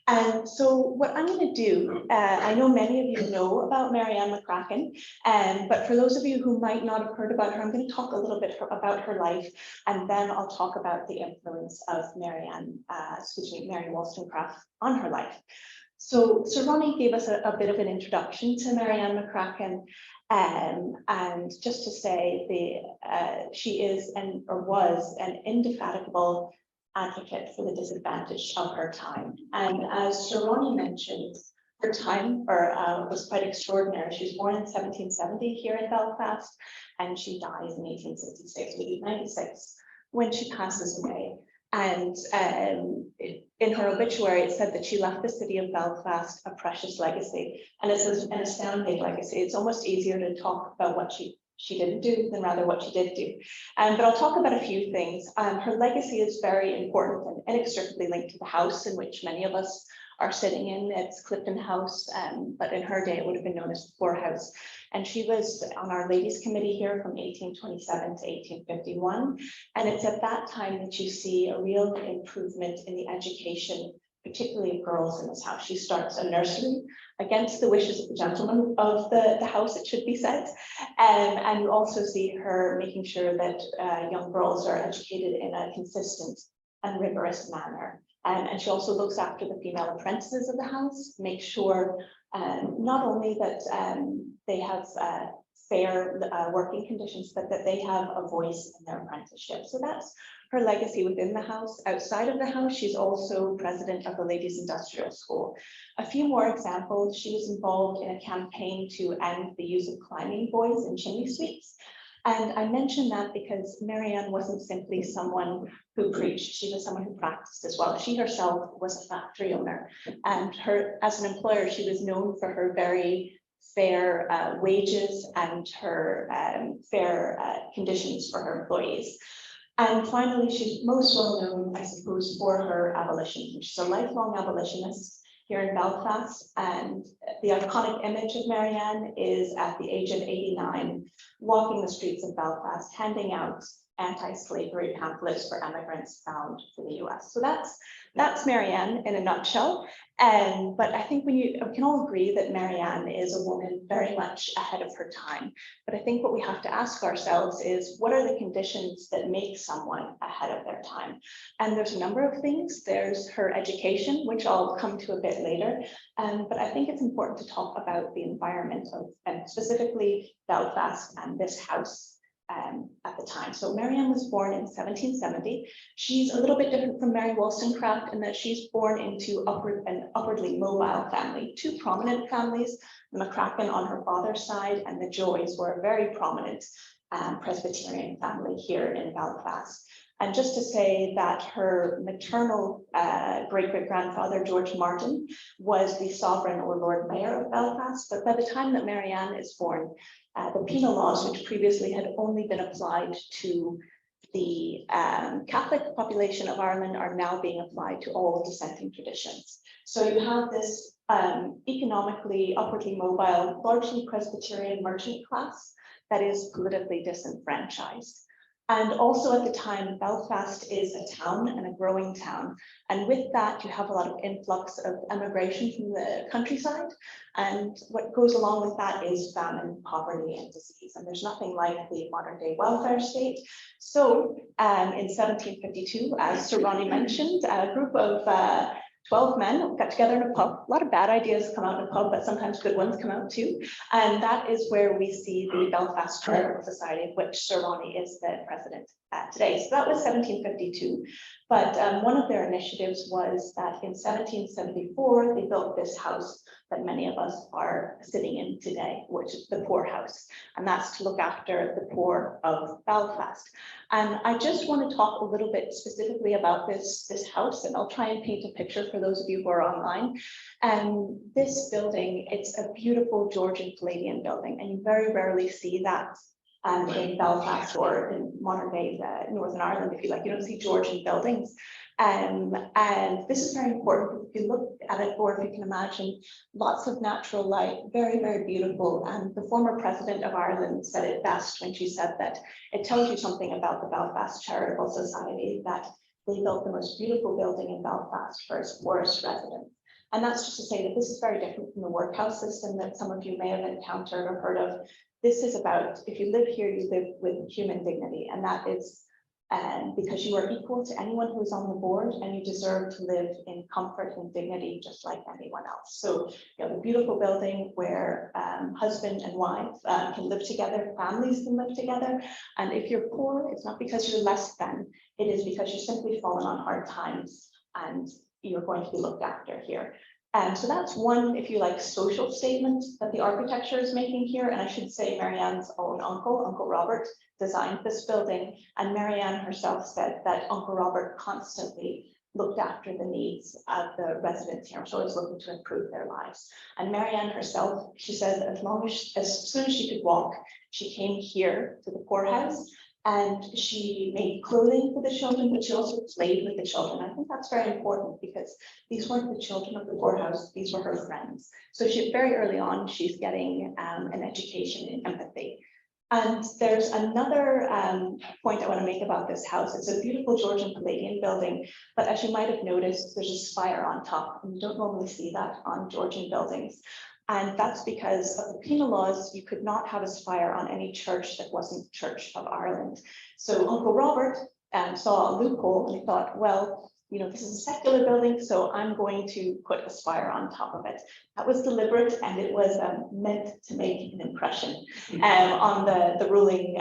And so what I'm going to do, I know many of you know about Mary Ann McCracken, but for those of you who might not have heard about her, I'm going to talk a little bit about her life, and then I'll talk about the influence of Mary Wollstonecraft on her life. So Sir Ronnie gave us a bit of an introduction to Mary Ann McCracken, and just to say she is or was an indefatigable advocate for the disadvantaged of her time. And as Sir Ronnie mentioned, her time was quite extraordinary. She was born in 1770 here in Belfast, and she dies in 1866, maybe 96, when she passes away. And in her obituary, it said that she left the city of Belfast a precious legacy. And it's an astounding legacy. It's almost easier to talk about what she didn't do than rather what she did do. But I'll talk about a few things. Her legacy is very important and inextricably linked to the house in which many of us are sitting in. It's Clifton House, but in her day it would have been known as the poorhouse. And she was on Our Ladies Committee here from 1827 to 1851. And it's at that time that you see a real improvement in the education, particularly of girls in this house. She starts a nursery against the wishes of the gentleman of the house, it should be said. And you also see her making sure that young girls are educated in a consistent and rigorous manner. And she also looks after the female apprentices of the house, makes sure not only that they have fair working conditions, but that they have a voice in their apprenticeship. So that's her legacy within the house. Outside of the house, she's also president of the Ladies Industrial School. A few more examples: she was involved in a campaign to end the use of climbing boys in chimney sweeps. And I mention that because Mary Ann wasn't simply someone who preached, she was someone who practiced as well. She herself was a factory owner, and as an employer, she was known for her very fair wages and her fair conditions for her employees. And finally, she's most well known, I suppose, for her abolitionism. She's a lifelong abolitionist here in Belfast, and the iconic image of Mary Ann is at the age of 89, walking the streets of Belfast, handing out anti-slavery pamphlets for immigrants bound for the US. So that's Mary Ann in a nutshell. But I think we can all agree that Mary Ann is a woman very much ahead of her time. But I think what we have to ask ourselves is, what are the conditions that make someone ahead of their time? And there's a number of things. There's her education, which I'll come to a bit later. But I think it's important to talk about the environment of, and specifically Belfast and this house at the time. So Mary Ann was born in 1770. She's a little bit different from Mary Wollstonecraft in that she's born into an upwardly mobile family, two prominent families, the McCracken on her father's side and the Joys were a very prominent Presbyterian family here in Belfast. And just to say that her maternal great-great-grandfather, George Martin, was the sovereign or Lord Mayor of Belfast. But by the time that Mary Ann is born, the penal laws, which previously had only been applied to the Catholic population of Ireland, are now being applied to all dissenting traditions. So you have this economically upwardly mobile, largely Presbyterian merchant class that is politically disenfranchised. And also at the time, Belfast is a town and a growing town. And with that, you have a lot of influx of emigration from the countryside. And what goes along with that is famine, poverty, and disease. And there's nothing like the modern day welfare state. So in 1752, as Sir Ronnie mentioned, a group of 12 men got together in a pub. A lot of bad ideas come out in a pub, but sometimes good ones come out too. And that is where we see the Belfast Philanthropist Society, of which Sir Ronnie is the president today. So that was 1752. But one of their initiatives was that in 1774, they built this house that many of us are sitting in today, which is the poorhouse. And that's to look after the poor of Belfast. And I just want to talk a little bit specifically about this house, and I'll try and paint a picture for those of you who are online. This building, it's a beautiful Georgian Palladian building, and you very rarely see that in Belfast or in modern day Northern Ireland, if you like. You don't see Georgian buildings. And this is very important. If you look at it, or if you can imagine, lots of natural light, very, very beautiful. And the former president of Ireland said it best when she said that it tells you something about the Belfast Charitable Society, that they built the most beautiful building in Belfast for its poorest residents. And that's just to say that this is very different from the workhouse system that some of you may have encountered or heard of. This is about, if you live here, you live with human dignity, and that is because you are equal to anyone who is on the board, and you deserve to live in comfort and dignity just like anyone else. So you have a beautiful building where husband and wife can live together, families can live together. And if you're poor, it's not because you're less than, it is because you're simply fallen on hard times and you're going to be looked after here. So that's one, if you like, social statement that the architecture is making here. And I should say Mary Ann's own uncle, Uncle Robert, designed this building. And Mary Ann herself said that Uncle Robert constantly looked after the needs of the residents here. So always looking to improve their lives. And Mary Ann herself, she said, as soon as she could walk, she came here to the poorhouse. and she made clothing for the children, but she also played with the children. I think that's very important because these weren't the children of the poorhouse, these were her friends. So she, very early on, she's getting an education in empathy. And there's another point I want to make about this house. It's a beautiful Georgian Palladian building, but as you might have noticed, there's a spire on top, and you don't normally see that on Georgian buildings. And that's because of the penal laws, you could not have a spire on any church that wasn't Church of Ireland. So Uncle Robert saw a loophole and he thought, well, you know, this is a secular building, so I'm going to put a spire on top of it. That was deliberate, and it was meant to make an impression on the ruling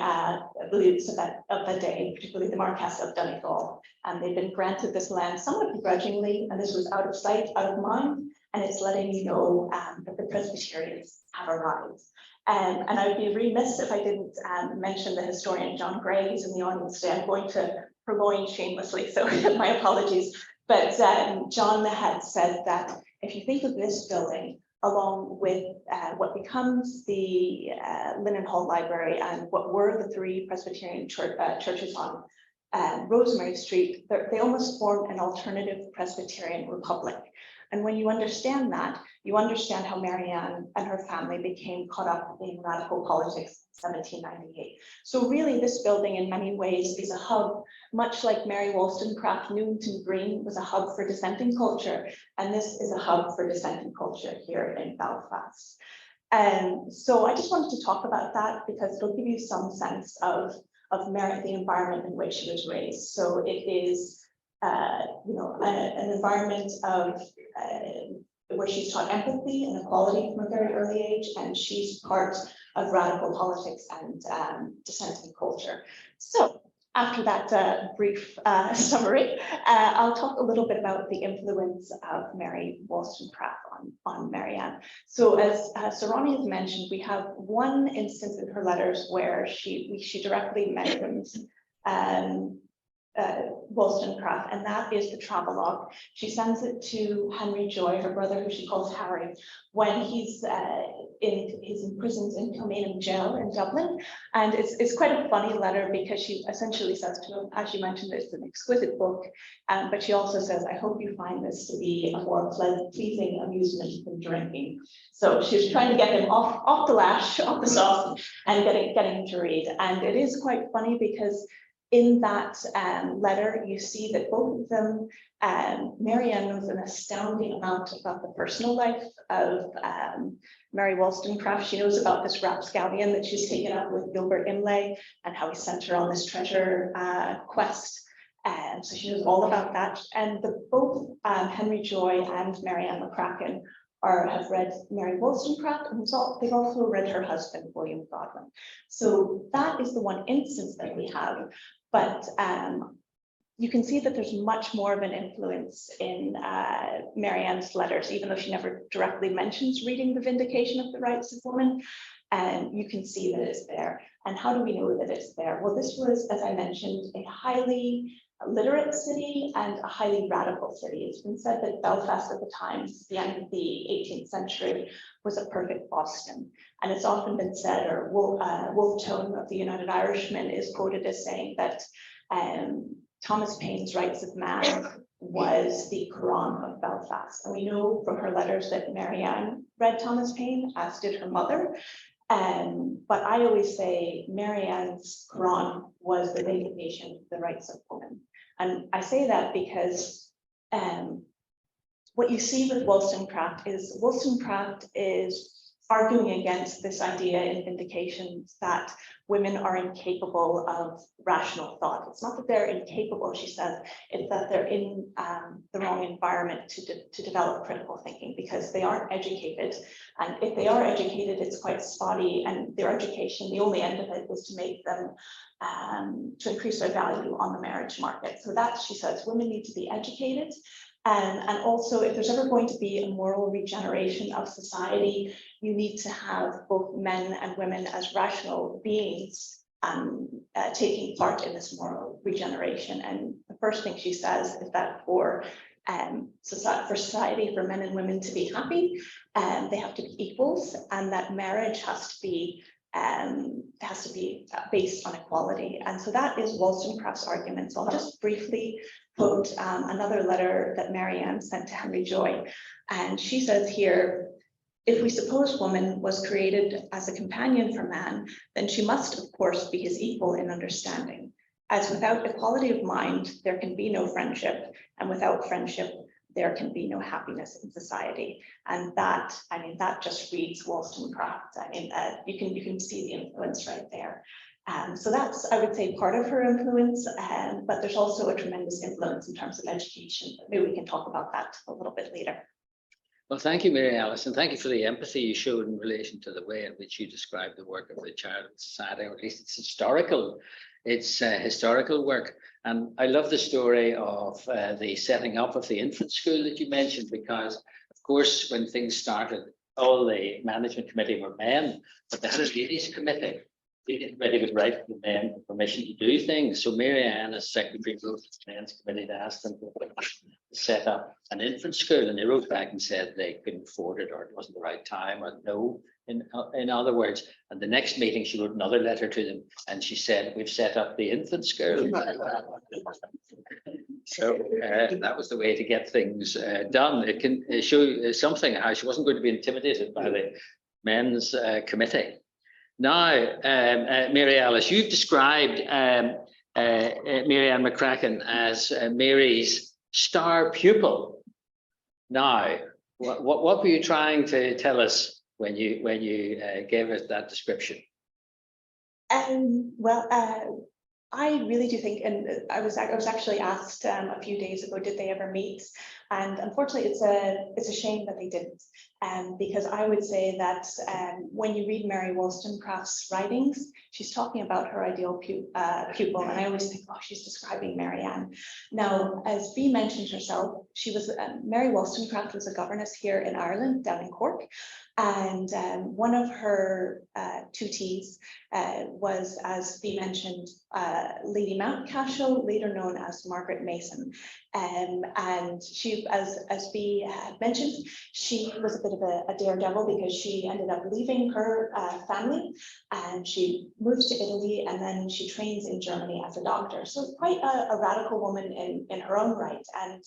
beliefs of the day, particularly the Marquess of Donegal. And they've been granted this land somewhat begrudgingly, and this was out of sight, out of mind, and it's letting you know that the Presbyterians have arrived. And I would be remiss if I didn't mention the historian John Gray, who's in the audience today. I'm going to purloin shamelessly, so my apologies. But John had said that if you think of this building along with what becomes the Linen Hall Library and what were the three Presbyterian churches on Rosemary Street, they almost form an alternative Presbyterian republic. And when you understand that, you understand how Mary Ann and her family became caught up in radical politics in 1798. So really this building in many ways is a hub, much like Mary Wollstonecraft, Newington Green was a hub for dissenting culture, and this is a hub for dissenting culture here in Belfast. So I just wanted to talk about that because it'll give you some sense of Mary, the environment in which she was raised. So it is an environment of where she's taught empathy and equality from a very early age, and she's part of radical politics and dissenting culture. So after that brief summary, I'll talk a little bit about the influence of Mary Wollstonecraft on Mary Ann. So as Sir Ronnie has mentioned, we have one instance in her letters where she directly mentions Wollstonecraft, and that is the travelogue. She sends it to Henry Joy, her brother, who she calls Harry, when he's imprisoned in Kilmainham jail in Dublin. And it's quite a funny letter because she essentially says to him, as you mentioned, it's an exquisite book, but she also says, I hope you find this to be a more pleasing amusement than drinking. So she was trying to get him off the lash, off the sauce, and getting him to read. And it is quite funny because in that letter, you see that both of them, Mary Ann knows an astounding amount about the personal life of Mary Wollstonecraft. She knows about this rapscallion that she's taken up with Gilbert Imlay and how he sent her on this treasure quest. So she knows all about that. And both Henry Joy and Mary Ann McCracken have read Mary Wollstonecraft, and they've also read her husband, William Godwin. So that is the one instance that we have. But you can see that there's much more of an influence in Mary Ann's letters, even though she never directly mentions reading The Vindication of the Rights of Woman. And you can see that it's there. And how do we know that it's there? Well, this was, as I mentioned, a highly literate city and a highly radical city. It's been said that Belfast at the time, the end of the 18th century, was a perfect Boston. And it's often been said, or Wolfe Tone of the United Irishmen is quoted as saying that Thomas Paine's Rights of Man was the Quran of Belfast. And we know from her letters that Mary Ann read Thomas Paine, as did her mother. But I always say Mary Ann's Quran was the Vindication of the Rights of Women. And I say that because what you see with Wollstonecraft is arguing against this idea in Vindications that women are incapable of rational thought. It's not that they're incapable, she says, it's that they're in the wrong environment to develop critical thinking because they aren't educated. And if they are educated, it's quite spotty, and their education, the only end of it is to make them, to increase their value on the marriage market. So that, she says, women need to be educated. And also, if there's ever going to be a moral regeneration of society, you need to have both men and women as rational beings taking part in this moral regeneration. And the first thing she says is that for society, for men and women to be happy, they have to be equals, and that marriage has to be has to be based on equality. And so that is Wollstonecraft's argument. So I'll just briefly quote another letter that Mary Ann sent to Henry Joy. And she says here, if we suppose woman was created as a companion for man, then she must, of course, be his equal in understanding. As without equality of mind, there can be no friendship, and without friendship, there can be no happiness in society. And that, I mean, that just reads Wollstonecraft. I mean, you can see the influence right there. So that's, I would say, part of her influence, but there's also a tremendous influence in terms of education. Maybe we can talk about that a little bit later. Well, thank you, Mary Alice, and thank you for the empathy you showed in relation to the way in which you described the work of the Charitable Society, or at least its historical work. And I love the story of the setting up of the infant school that you mentioned, because, of course, when things started, all the management committee were men, but they had a ladies committee. The committee would write for the men for permission to do things. So Mary Ann, as secretary, wrote to the men's committee to ask them to set up an infant school, and they wrote back and said they couldn't afford it, or it wasn't the right time, or no, in other words. And the next meeting, she wrote another letter to them, and she said, "We've set up the infant school." So that was the way to get things done. It can show something how she wasn't going to be intimidated by the men's committee. Now, Mary Alice, you've described Mary Ann McCracken as Mary's star pupil. Now, what were you trying to tell us when you gave us that description? Well, I really do think, and I was actually asked a few days ago, did they ever meet? And unfortunately, it's a shame that they didn't. Because I would say that when you read Mary Wollstonecraft's writings, she's talking about her ideal pupil, and I always think, oh, she's describing Mary Ann. Now, as Bee mentioned herself, she was Mary Wollstonecraft was a governess here in Ireland, down in Cork, and one of her tutees was, as Bee mentioned, Lady Mountcashel, later known as Margaret Mason. And she, as Bee had mentioned, she was a bit of a daredevil, because she ended up leaving her family and she moves to Italy, and then she trains in Germany as a doctor. So quite a radical woman in her own right. And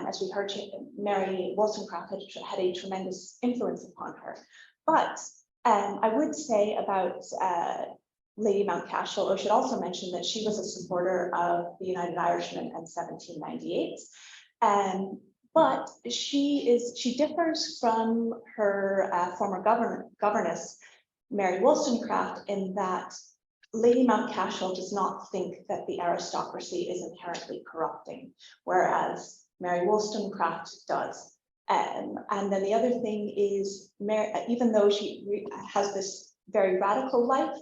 as we heard, Mary Wollstonecraft had a tremendous influence upon her. But I would say about Lady Mountcashel, or should also mention that she was a supporter of the United Irishmen in 1798. But she differs from her former governess, Mary Wollstonecraft, in that Lady Mountcashel does not think that the aristocracy is inherently corrupting, whereas Mary Wollstonecraft does. And then the other thing is, even though she has this very radical life,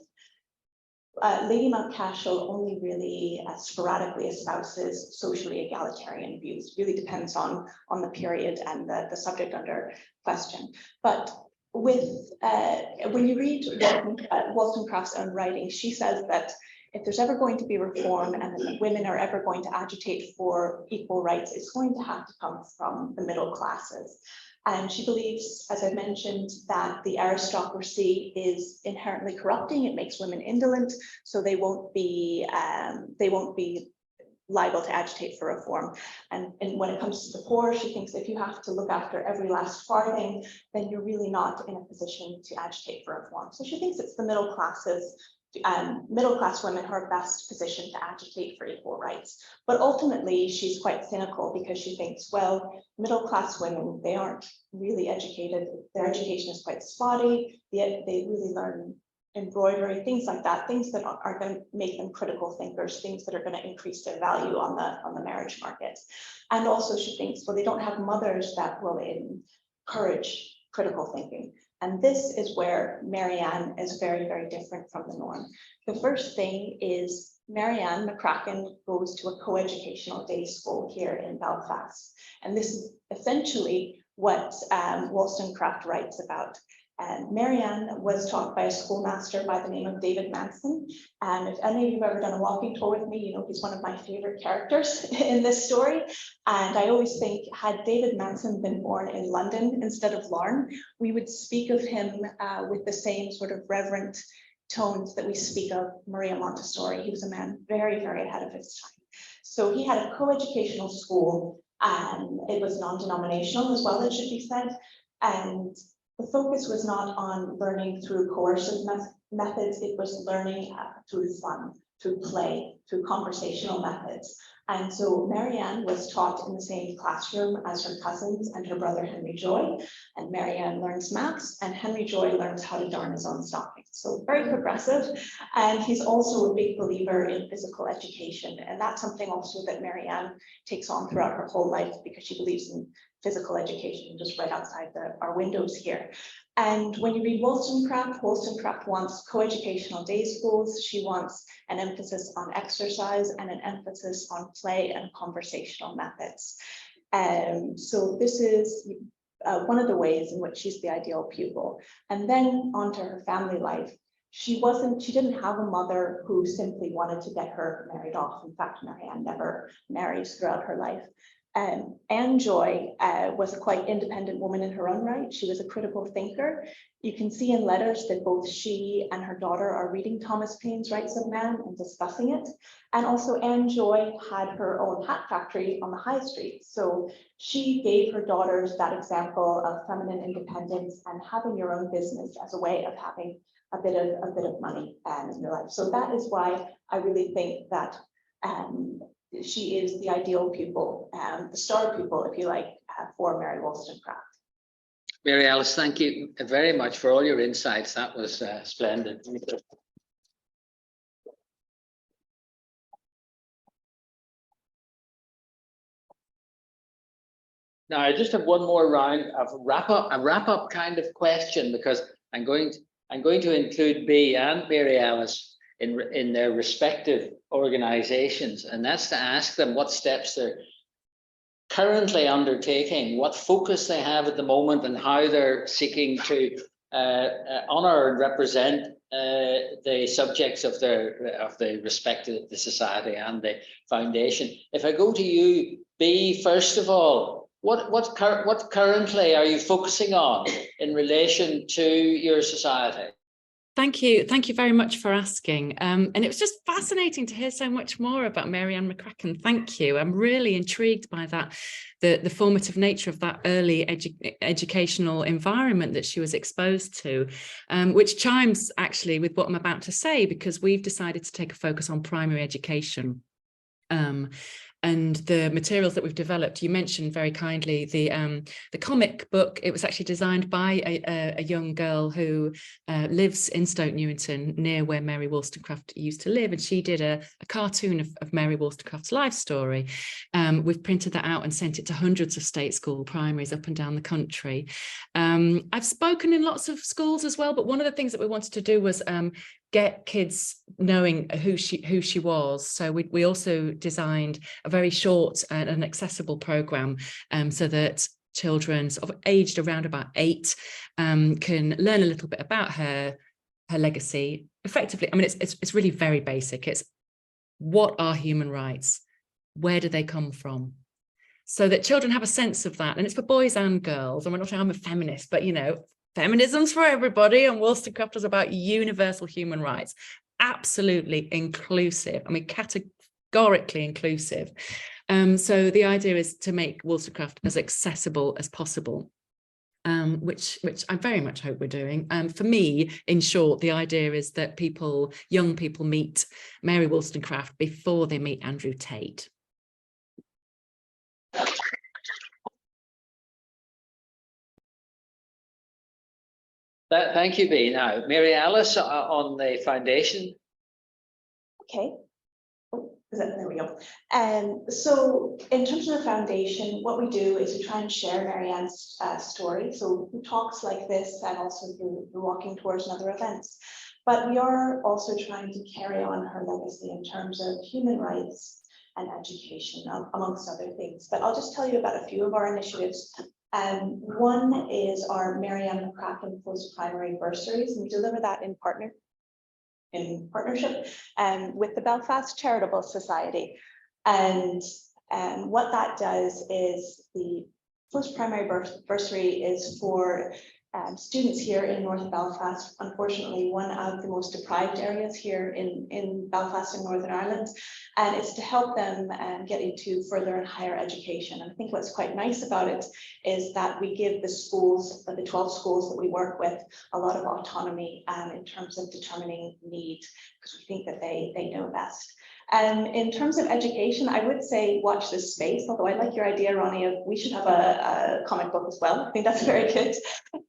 Lady Mountcashel only really sporadically espouses socially egalitarian views. Really depends on the period and the subject under question. But with when you read Wollstonecraft's own writing, she says that if there's ever going to be reform and that women are ever going to agitate for equal rights, it's going to have to come from the middle classes. And she believes, as I mentioned, that the aristocracy is inherently corrupting. It makes women indolent, so they won't be liable to agitate for reform. And when it comes to the poor, she thinks if you have to look after every last farthing, then you're really not in a position to agitate for reform. So she thinks it's the middle classes. Middle-class women are best positioned to agitate for equal rights. But ultimately, she's quite cynical, because she thinks, well, middle-class women, they aren't really educated. Their education is quite spotty. They really learn embroidery, things like that, things that are going to make them critical thinkers, things that are going to increase their value on the marriage market. And also she thinks, well, they don't have mothers that will encourage critical thinking. And this is where Mary Ann is very, very different from the norm. The first thing is Mary Ann McCracken goes to a co-educational day school here in Belfast. And this is essentially what Wollstonecraft writes about. Mary Ann was taught by a schoolmaster by the name of David Manson. And if any of you have ever done a walking tour with me, you know he's one of my favorite characters in this story. And I always think, had David Manson been born in London instead of Larne, we would speak of him with the same sort of reverent tones that we speak of Maria Montessori. He was a man very, very ahead of his time. So he had a co-educational school, and it was non-denominational as well, it should be said. And the focus was not on learning through coercive methods, it was learning through fun, through play, through conversational methods. And so Mary Ann was taught in the same classroom as her cousins and her brother Henry Joy. And Mary Ann learns maths, and Henry Joy learns how to darn his own stockings. So very progressive. And he's also a big believer in physical education. And that's something also that Mary Ann takes on throughout her whole life, because she believes in physical education just right outside our windows here. And when you read Wollstonecraft, Wollstonecraft wants co-educational day schools. She wants an emphasis on exercise and an emphasis on play and conversational methods. So this is one of the ways in which she's the ideal pupil. And then onto her family life. She didn't have a mother who simply wanted to get her married off. In fact, Mary Ann never marries throughout her life. Anne Joy was a quite independent woman in her own right. She was a critical thinker. You can see in letters that both she and her daughter are reading Thomas Paine's Rights of Man and discussing it. And also Anne Joy had her own hat factory on the high street. So she gave her daughters that example of feminine independence and having your own business as a way of having a bit of money in your life. So that is why I really think that she is the ideal pupil, the star pupil, if you like, for Mary Wollstonecraft. Mary Alice, thank you very much for all your insights. That was splendid. Now, I just have one more round of a wrap up kind of question, because I'm going to include Bee and Mary Alice in their respective organizations, and that's to ask them what steps they're currently undertaking, what focus they have at the moment, and how they're seeking to honor and represent the subjects of the respective the society and the foundation. If I go to you, Bee, first of all, what currently are you focusing on in relation to your society? Thank you very much for asking. And it was just fascinating to hear so much more about Mary Ann McCracken. Thank you. I'm really intrigued by that, the formative nature of that early educational environment that she was exposed to, which chimes actually with what I'm about to say, because we've decided to take a focus on primary education. And the materials that we've developed, you mentioned very kindly the comic book. It was actually designed by a young girl who lives in Stoke Newington, near where Mary Wollstonecraft used to live, and she did a cartoon of Mary Wollstonecraft's life story. We've printed that out and sent it to hundreds of state school primaries up and down the country. I've spoken in lots of schools as well, but one of the things that we wanted to do was get kids knowing who she was. So we also designed a very short and accessible program so that children sort of aged around about 8 can learn a little bit about her legacy. Effectively, I mean, it's really very basic. It's what are human rights? Where do they come from? So that children have a sense of that. And it's for boys and girls. And we're not saying I'm a feminist, but, you know, feminism's for everybody, and Wollstonecraft is about universal human rights. Absolutely inclusive. I mean, categorically inclusive. So the idea is to make Wollstonecraft as accessible as possible, which I very much hope we're doing. For me, in short, the idea is that young people meet Mary Wollstonecraft before they meet Andrew Tate. Thank you, Bee. Now, Mary Alice on the foundation. Okay. There we go. So in terms of the foundation, what we do is we try and share Mary Ann's story. So talks like this, and also through walking tours and other events. But we are also trying to carry on her legacy in terms of human rights and education, amongst other things. But I'll just tell you about a few of our initiatives. One is our Mary Ann McCracken post-primary bursaries, and we deliver that in partnership with the Belfast Charitable Society. And what that does is the post-primary bursary is for students here in North Belfast, unfortunately one of the most deprived areas here in Belfast and Northern Ireland, and it's to help them get into further and higher education. And I think what's quite nice about it is that we give the schools, the 12 schools that we work with, a lot of autonomy in terms of determining need, because we think that they know best. In terms of education, I would say watch this space, although I like your idea, Ronnie, of we should have a comic book as well. I think that's very good.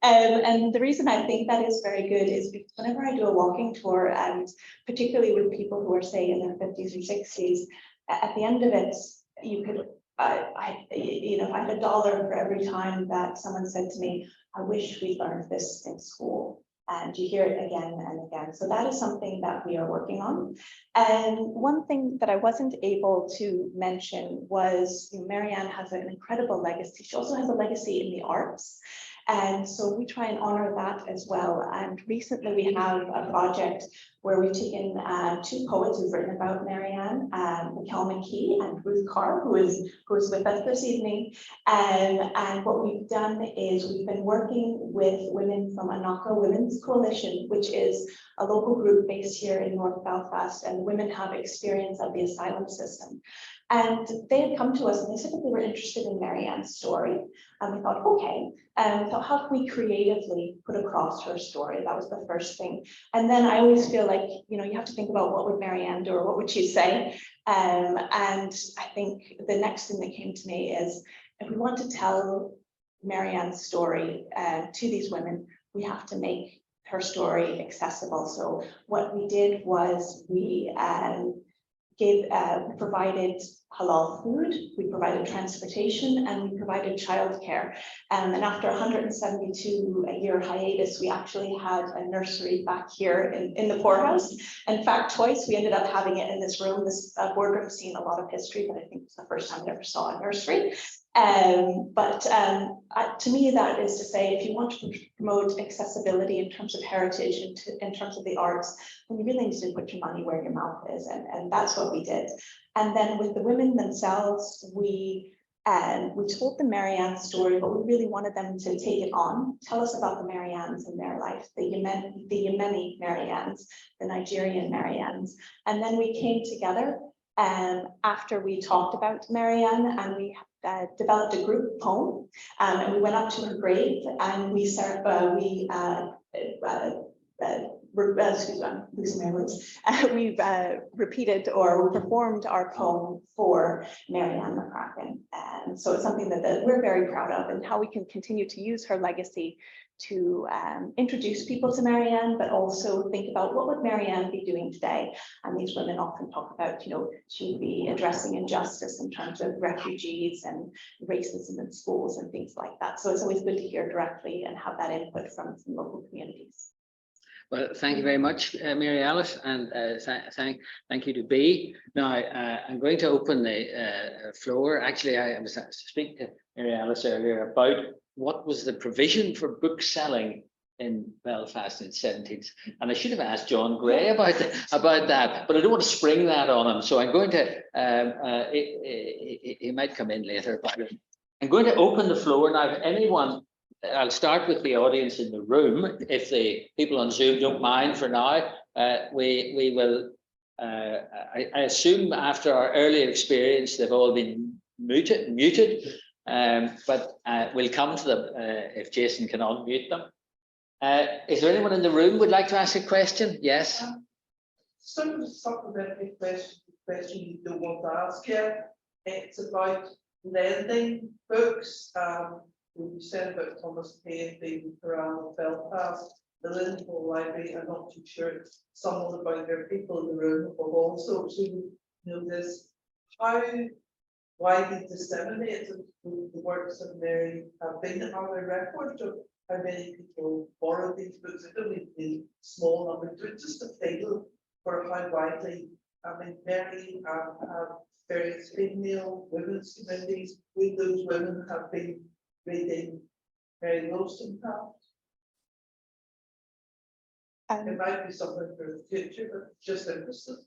And the reason I think that is very good is because whenever I do a walking tour, and particularly with people who are, say, in their 50s or 60s, at the end of it, you could, if I had $1 for every time that someone said to me, I wish we learned this in school. And you hear it again and again. So that is something that we are working on. And one thing that I wasn't able to mention was, Mary Ann has an incredible legacy. She also has a legacy in the arts. And so we try and honor that as well. And recently we have a project where we've taken 2 poets who've written about Mary Ann, Mikel McKee and Ruth Carr, who is with us this evening. And what we've done is we've been working with women from Anaka Women's Coalition, which is a local group based here in North Belfast, and women have experience of the asylum system. And they had come to us and they said that they were interested in Mary Ann's story. And we thought, okay, so how can we creatively put across her story? That was the first thing. And then I always feel like, you have to think about what would Mary Ann do or what would she say? And I think the next thing that came to me is, if we want to tell Mary Ann's story to these women, we have to make her story accessible. So what we did was we provided halal food, we provided transportation, and we provided childcare. And after 172-year hiatus, we actually had a nursery back here in the poorhouse. In fact, twice we ended up having it in this room. This boardroom has seen a lot of history, but I think it's the first time I ever saw a nursery. To me, that is to say, if you want to promote accessibility in terms of heritage and in terms of the arts, then you really need to put your money where your mouth is, and that's what we did. And then with the women themselves, we told the Mary Ann story, but we really wanted them to take it on, tell us about the Mary Anns in their life, the Yemeni Mary Anns, the Nigerian Mary Anns. And then we came together after we talked about Mary Ann, and we developed a group poem, and we went up to her grave and we excuse me, I'm losing my words. We repeated or performed our poem for Mary Ann McCracken. And so it's something that we're very proud of, and how we can continue to use her legacy to introduce people to Mary Ann, but also think about what would Mary Ann be doing today. And these women often talk about, she would be addressing injustice in terms of refugees and racism in schools and things like that. So it's always good to hear directly and have that input from local communities. Well, thank you very much, Mary Alice, and thank you to Bee. Now, I'm going to open the floor. Actually, I was speaking to Mary Alice earlier about what was the provision for book selling in Belfast in the 70s. And I should have asked John Gray about that, but I don't want to spring that on him. So I'm going to, he might come in later, but I'm going to open the floor now. If anyone, I'll start with the audience in the room. If the people on Zoom don't mind for now, we will, I assume after our earlier experience, they've all been muted, but we'll come to them if Jason can unmute them. Is there anyone in the room would like to ask a question? Yes. Sort of supplementary question you don't want to ask yet. It's about lending books. You said about Thomas Paine being around Belfast, the Liverpool Library. I'm not too sure. Someone about their people in the room have also know this. How widely disseminated the works of Mary have been? Are there records of how many people borrowed these books? It don't need to be small numbers, but just a feel for how widely. I mean, Mary have various female women's committees. With those women have been reading Mary Wollstonecraft. It might be something for the future, but just interested.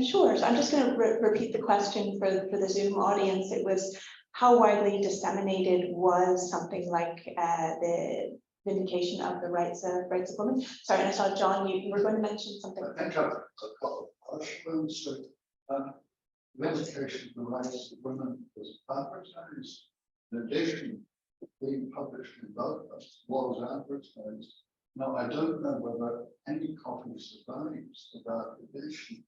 Sure. So I'm just going to repeat the question for the Zoom audience. It was, how widely disseminated was something like the vindication of the rights of women. Sorry, and I saw John, you were going to mention something. I think I've got a question. So, vindication of the rights of women was advertised. In addition, being published in Belfast was advertised. Now, I don't know whether any copy survives of that edition.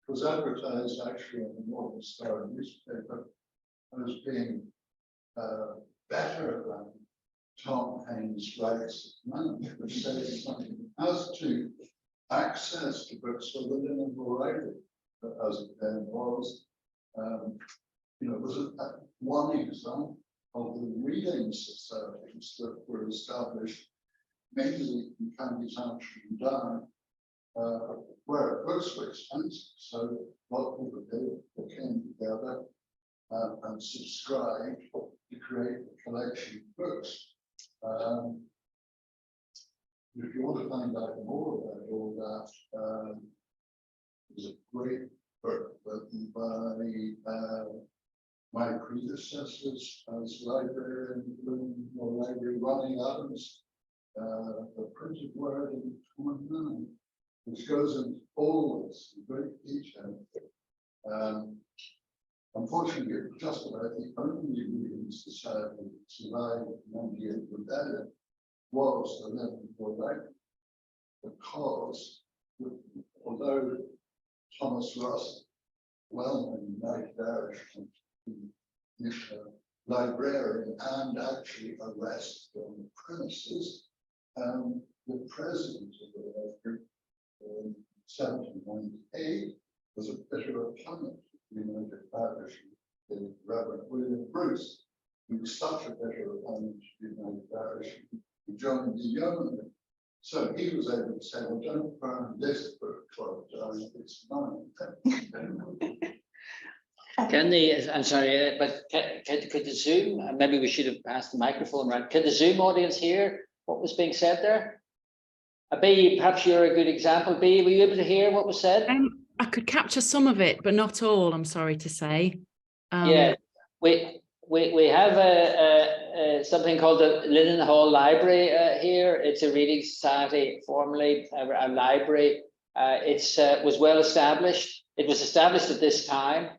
It was advertised actually in the Northern Star newspaper as being better than Tom Paine's Rights of Man, which says something as to access to books for within a variety, as it then was. You know, it was one example of the reading societies that were established mainly in County Township and Down, where books were expensive. So what people did, they came together and subscribed to create a collection of books. If you want to find out more about all that, there's a great book written by my predecessors as librarian or library running Adams, the printed word in common man, which goes into all this in great detail. Unfortunately, just about the only reading society that survived the 98 rebellion was the Liverpool Library, because although Thomas Russell, well-known United Irishman, librarian and actually arrested on the premises, the president of the library in 1798 was a bitter opponent of United Irishman, the Reverend William Bruce, who was such a bitter opponent of United Irishman, he joined the Yeomanry. So he was able to say, well, don't burn this book club down, it's mine. Can the, I'm sorry, but could the Zoom, maybe we should have passed the microphone around. Can the Zoom audience hear what was being said there? Bee, perhaps you're a good example. Bee, were you able to hear what was said? I could capture some of it, but not all, I'm sorry to say. Yeah, we have something called the Linen Hall Library here. It's a reading society, formerly a library. It was well established. It was established at this time.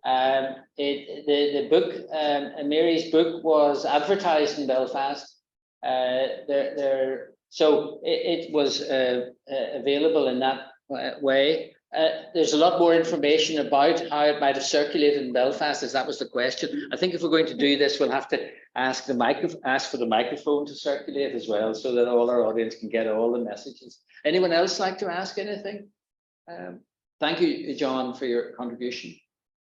The book, Mary's book, was advertised in Belfast. So it was available in that way. There's a lot more information about how it might have circulated in Belfast, as that was the question. I think if we're going to do this, we'll have to ask for the microphone to circulate as well, so that all our audience can get all the messages. Anyone else like to ask anything? Thank you, John, for your contribution.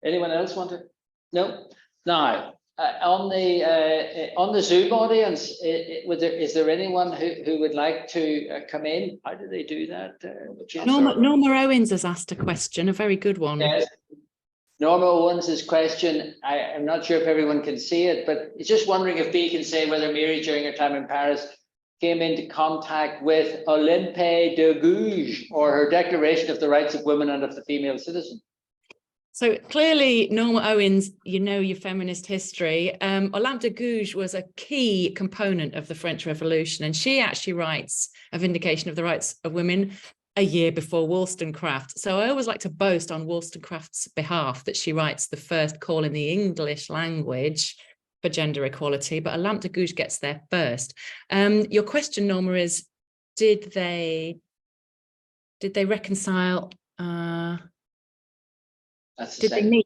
Anyone else want to? No. Now, on the Zoom audience, is there anyone who would like to come in? How do they do that? Norma Owens has asked a question, a very good one. Yes. Norma Owens' question, I'm not sure if everyone can see it, but it's just wondering if Bee can say whether Mary, during her time in Paris, came into contact with Olympe de Gouges or her Declaration of the Rights of Women and of the Female Citizen. So clearly, Norma Owens, you know your feminist history. Olympe de Gouges was a key component of the French Revolution, and she actually writes a Vindication of the Rights of Women a year before Wollstonecraft. So I always like to boast on Wollstonecraft's behalf that she writes the first call in the English language for gender equality, but Olympe de Gouges gets there first. Your question, Norma, is did they reconcile? Did they meet?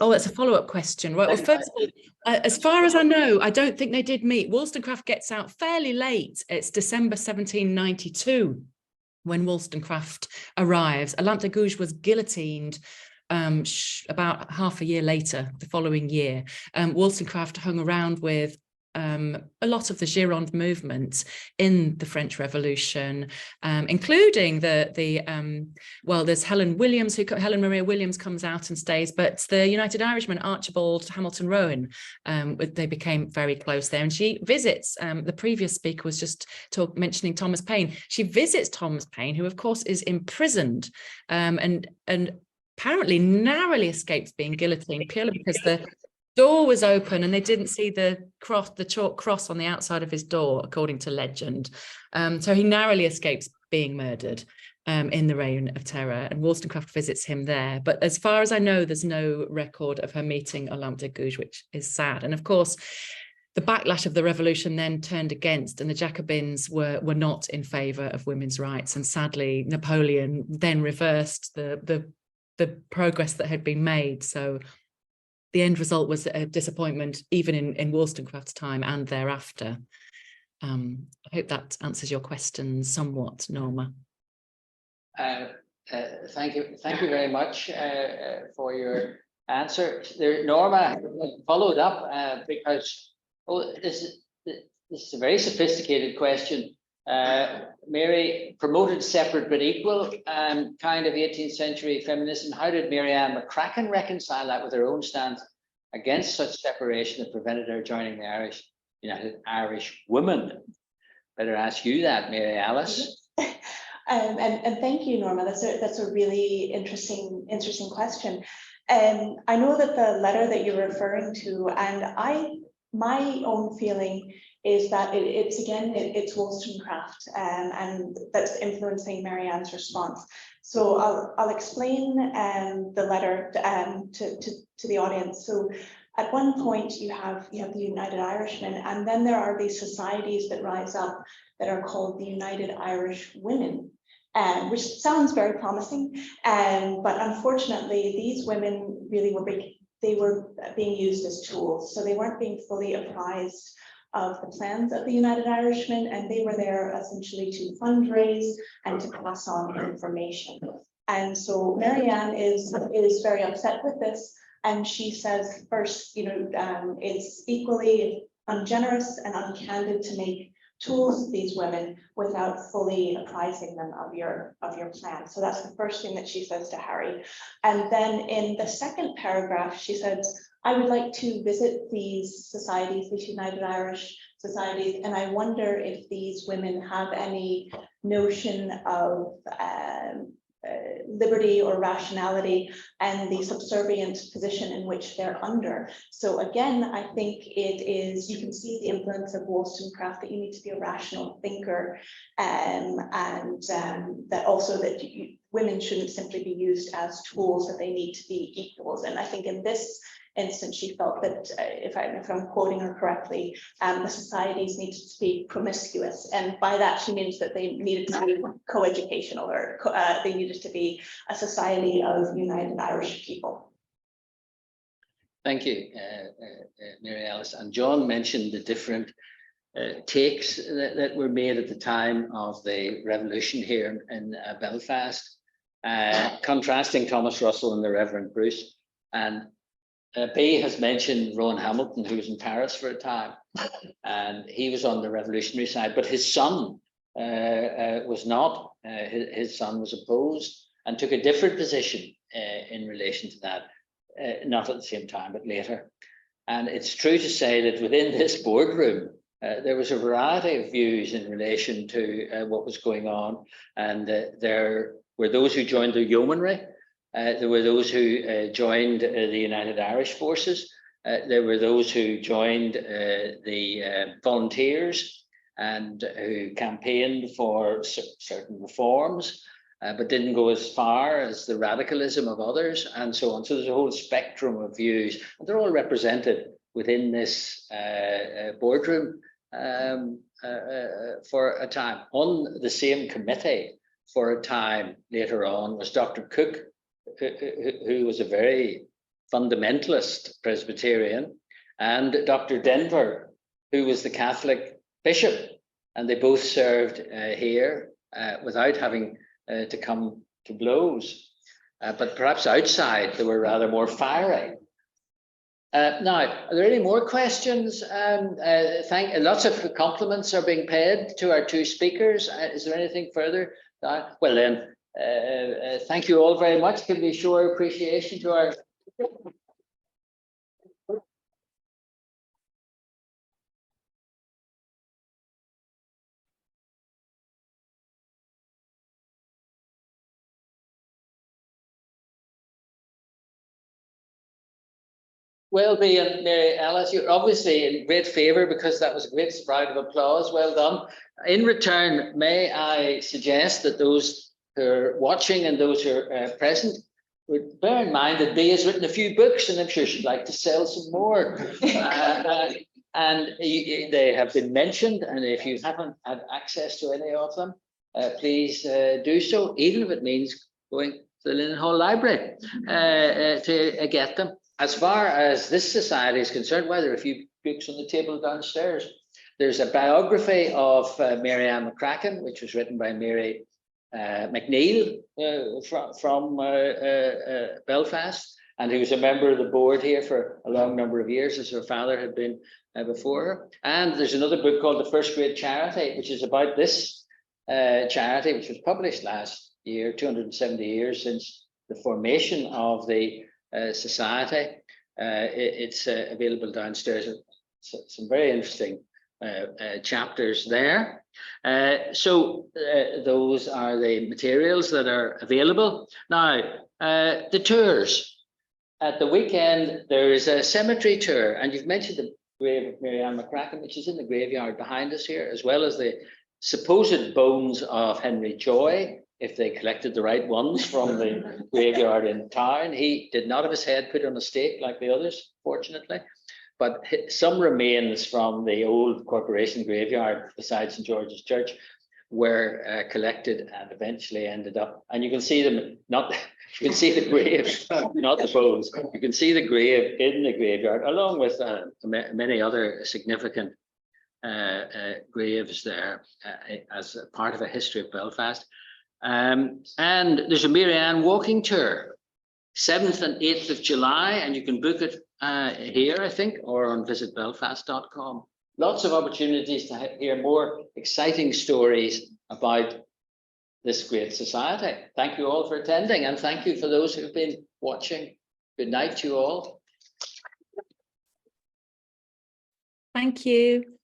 Oh, that's a follow-up question. Right. Well, first of all, as far as I know, I don't think they did meet. Wollstonecraft gets out fairly late. It's December 1792 when Wollstonecraft arrives. Olympe de Gouges was guillotined about half a year later, the following year. Wollstonecraft hung around with a lot of the Gironde movement in the French Revolution, including well, there's Helen Maria Williams comes out and stays, but the United Irishman Archibald Hamilton Rowan, they became very close there. And she visits, the previous speaker was just mentioning Thomas Paine. She visits Thomas Paine, who of course is imprisoned, and apparently narrowly escapes being guillotined purely because the door was open and they didn't see the chalk cross on the outside of his door, according to legend. So he narrowly escapes being murdered in the Reign of Terror, and Wollstonecraft visits him there. But as far as I know, there's no record of her meeting Olympe de Gouges, which is sad. And of course, the backlash of the revolution then turned against, and the Jacobins were not in favour of women's rights. And sadly, Napoleon then reversed the progress that had been made. So the end result was a disappointment, even in Wollstonecraft's time and thereafter. I hope that answers your question somewhat, Norma. Thank you very much for your answer. Norma followed up because this is a very sophisticated question. Mary promoted separate but equal kind of 18th century feminism. How did Mary Ann McCracken reconcile that with her own stance against such separation that prevented her joining the United Irish Women? Better ask you that, Mary Alice. And thank you, Norma. That's a really interesting question. I know that the letter that you're referring to, and my own feeling is that it's Wollstonecraft, and that's influencing Mary Ann's response. So I'll explain the letter to the audience. So at one point you have the United Irishmen, and then there are these societies that rise up that are called the United Irish Women. Which sounds very promising, but unfortunately these women really were being used as tools. So they weren't being fully apprised of the plans of the United Irishmen, and they were there essentially to fundraise and to pass on information. And so Mary Ann is very upset with this, and she says, first, it's equally ungenerous and uncandid to make tools of these women without fully apprising them of your plan. So that's the first thing that she says to Harry. And then in the second paragraph, she says, I would like to visit these societies, these United Irish societies, and I wonder if these women have any notion of liberty or rationality and the subservient position in which they're under. So again, I think you can see the influence of Wollstonecraft, that you need to be a rational thinker, and that also that women shouldn't simply be used as tools, that they need to be equals. And I think in this instance, she felt that, if I'm quoting her correctly, the societies needed to be promiscuous, and by that she means that they needed to be co-educational, or they needed to be a society of United Irish people. Thank you, Mary Alice. And John mentioned the different takes that were made at the time of the revolution here in Belfast, contrasting Thomas Russell and the Reverend Bruce. And Bee has mentioned Rowan Hamilton, who was in Paris for a time, and he was on the revolutionary side, but his son was not. His son was opposed and took a different position in relation to that, not at the same time, but later. And it's true to say that within this boardroom, there was a variety of views in relation to what was going on, and there were those who joined the yeomanry. There were those who joined the United Irish Forces. There were those who joined the volunteers and who campaigned for certain reforms, but didn't go as far as the radicalism of others, and so on. So there's a whole spectrum of views, and they're all represented within this boardroom for a time. On the same committee for a time later on was Dr. Cook, who was a very fundamentalist Presbyterian, and Dr. Denver, who was the Catholic bishop, and they both served here without having to come to blows. But perhaps outside they were rather more fiery. Now, are there any more questions? Lots of compliments are being paid to our two speakers. Is there anything further? Well then, thank you all very much. Can we show our appreciation to our Well, Bee and Mary Alice, you're obviously in great favour because that was a great round of applause. Well done. In return, may I suggest that those who are watching and those who are present would bear in mind that Bee has written a few books, and I'm sure she'd like to sell some more. And they have been mentioned, and if you haven't had access to any of them, please do so, even if it means going to the Linenhall Library to get them. As far as this society is concerned, well, there are a few books on the table downstairs. There's a biography of Mary Ann McCracken, which was written by Mary McNeil from Belfast, and who was a member of the board here for a long number of years, as her father had been before her. And there's another book called The First Great Charity, which is about this charity, which was published last year, 270 years since the formation of the society. It's available downstairs. Some very interesting chapters there. So those are the materials that are available. Now, the tours. At the weekend, there is a cemetery tour, and you've mentioned the grave of Mary Ann McCracken, which is in the graveyard behind us here, as well as the supposed bones of Henry Joy, if they collected the right ones from the graveyard in town. He did not have his head put on a stake like the others, fortunately, but some remains from the old corporation graveyard beside St. George's Church were collected and eventually ended up, and you can see them, you can see the grave, not the bones. You can see the grave in the graveyard, along with many other significant graves there as a part of a history of Belfast. And there's a Mary Ann walking tour, 7th and 8th of July, and you can book it here, I think, or on visitbelfast.com. Lots of opportunities to hear more exciting stories about this great society. Thank you all for attending, and thank you for those who've been watching. Good night to you all. Thank you.